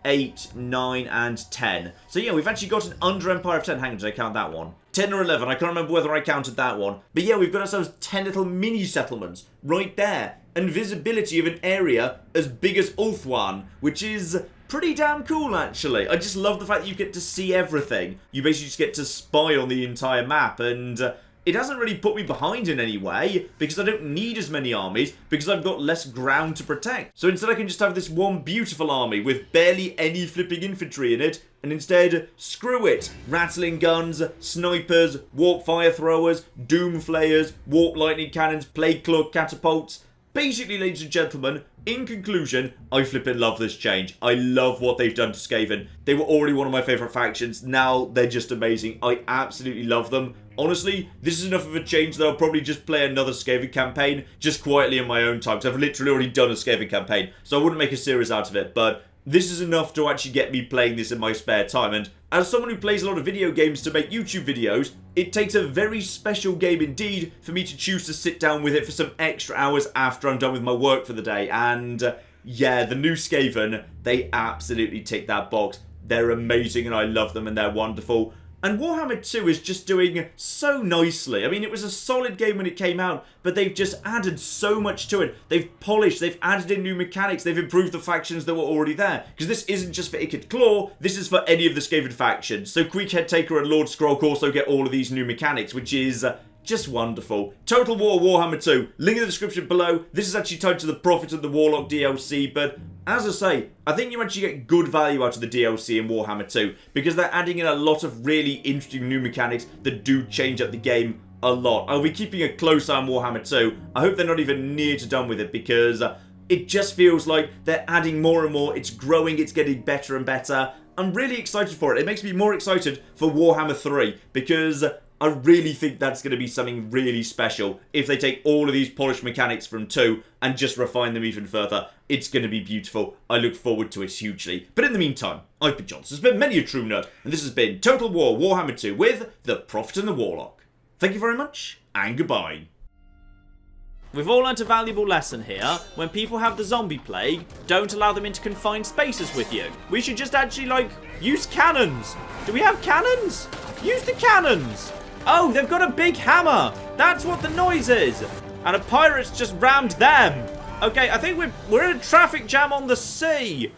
8, 9, and 10. So, yeah, we've actually got an Under Empire of 10. Hang on, did I count that one? 10 or 11, I can't remember whether I counted that one. But, yeah, we've got ourselves 10 little mini settlements right there. And visibility of an area as big as Ulthuan, which is pretty damn cool, actually. I just love the fact that you get to see everything. You basically just get to spy on the entire map, and it hasn't really put me behind in any way, because I don't need as many armies, because I've got less ground to protect. So instead I can just have this one beautiful army with barely any flipping infantry in it, and instead, screw it. Rattling guns, snipers, warp fire throwers, doom flayers, warp lightning cannons, plague claw catapults. Basically, ladies and gentlemen, in conclusion, I flippin' love this change. I love what they've done to Skaven. They were already one of my favourite factions. Now they're just amazing. I absolutely love them. Honestly, this is enough of a change that I'll probably just play another Skaven campaign just quietly in my own time, because I've literally already done a Skaven campaign, so I wouldn't make a series out of it, but this is enough to actually get me playing this in my spare time. And as someone who plays a lot of video games to make YouTube videos, it takes a very special game indeed for me to choose to sit down with it for some extra hours after I'm done with my work for the day. And yeah, the new Skaven, they absolutely tick that box. They're amazing and I love them and they're wonderful. And Warhammer 2 is just doing so nicely. I mean, it was a solid game when it came out, but they've just added so much to it. They've polished, they've added in new mechanics, they've improved the factions that were already there. Because this isn't just for Ikit Claw, this is for any of the Skaven factions. So Queek Head Taker and Lord Skrulk also get all of these new mechanics, which is just wonderful. Total War Warhammer 2, link in the description below. This is actually tied to the Prophet and the Warlock DLC, but as I say, I think you actually get good value out of the DLC in Warhammer 2 because they're adding in a lot of really interesting new mechanics that do change up the game a lot. I'll be keeping a close eye on Warhammer 2. I hope they're not even near to done with it because it just feels like they're adding more and more. It's growing, it's getting better and better. I'm really excited for it. It makes me more excited for Warhammer 3 because I really think that's going to be something really special. If they take all of these polished mechanics from 2 and just refine them even further, it's going to be beautiful. I look forward to it hugely. But in the meantime, I've been John. This has been Many a True Nerd, and this has been Total War Warhammer 2 with the Prophet and the Warlock. Thank you very much, and goodbye. We've all learnt a valuable lesson here. When people have the zombie plague, don't allow them into confined spaces with you. We should just actually, use cannons. Do we have cannons? Use the cannons. Oh, they've got a big hammer. That's what the noise is. And a pirate's just rammed them. Okay, I think we're in a traffic jam on the sea.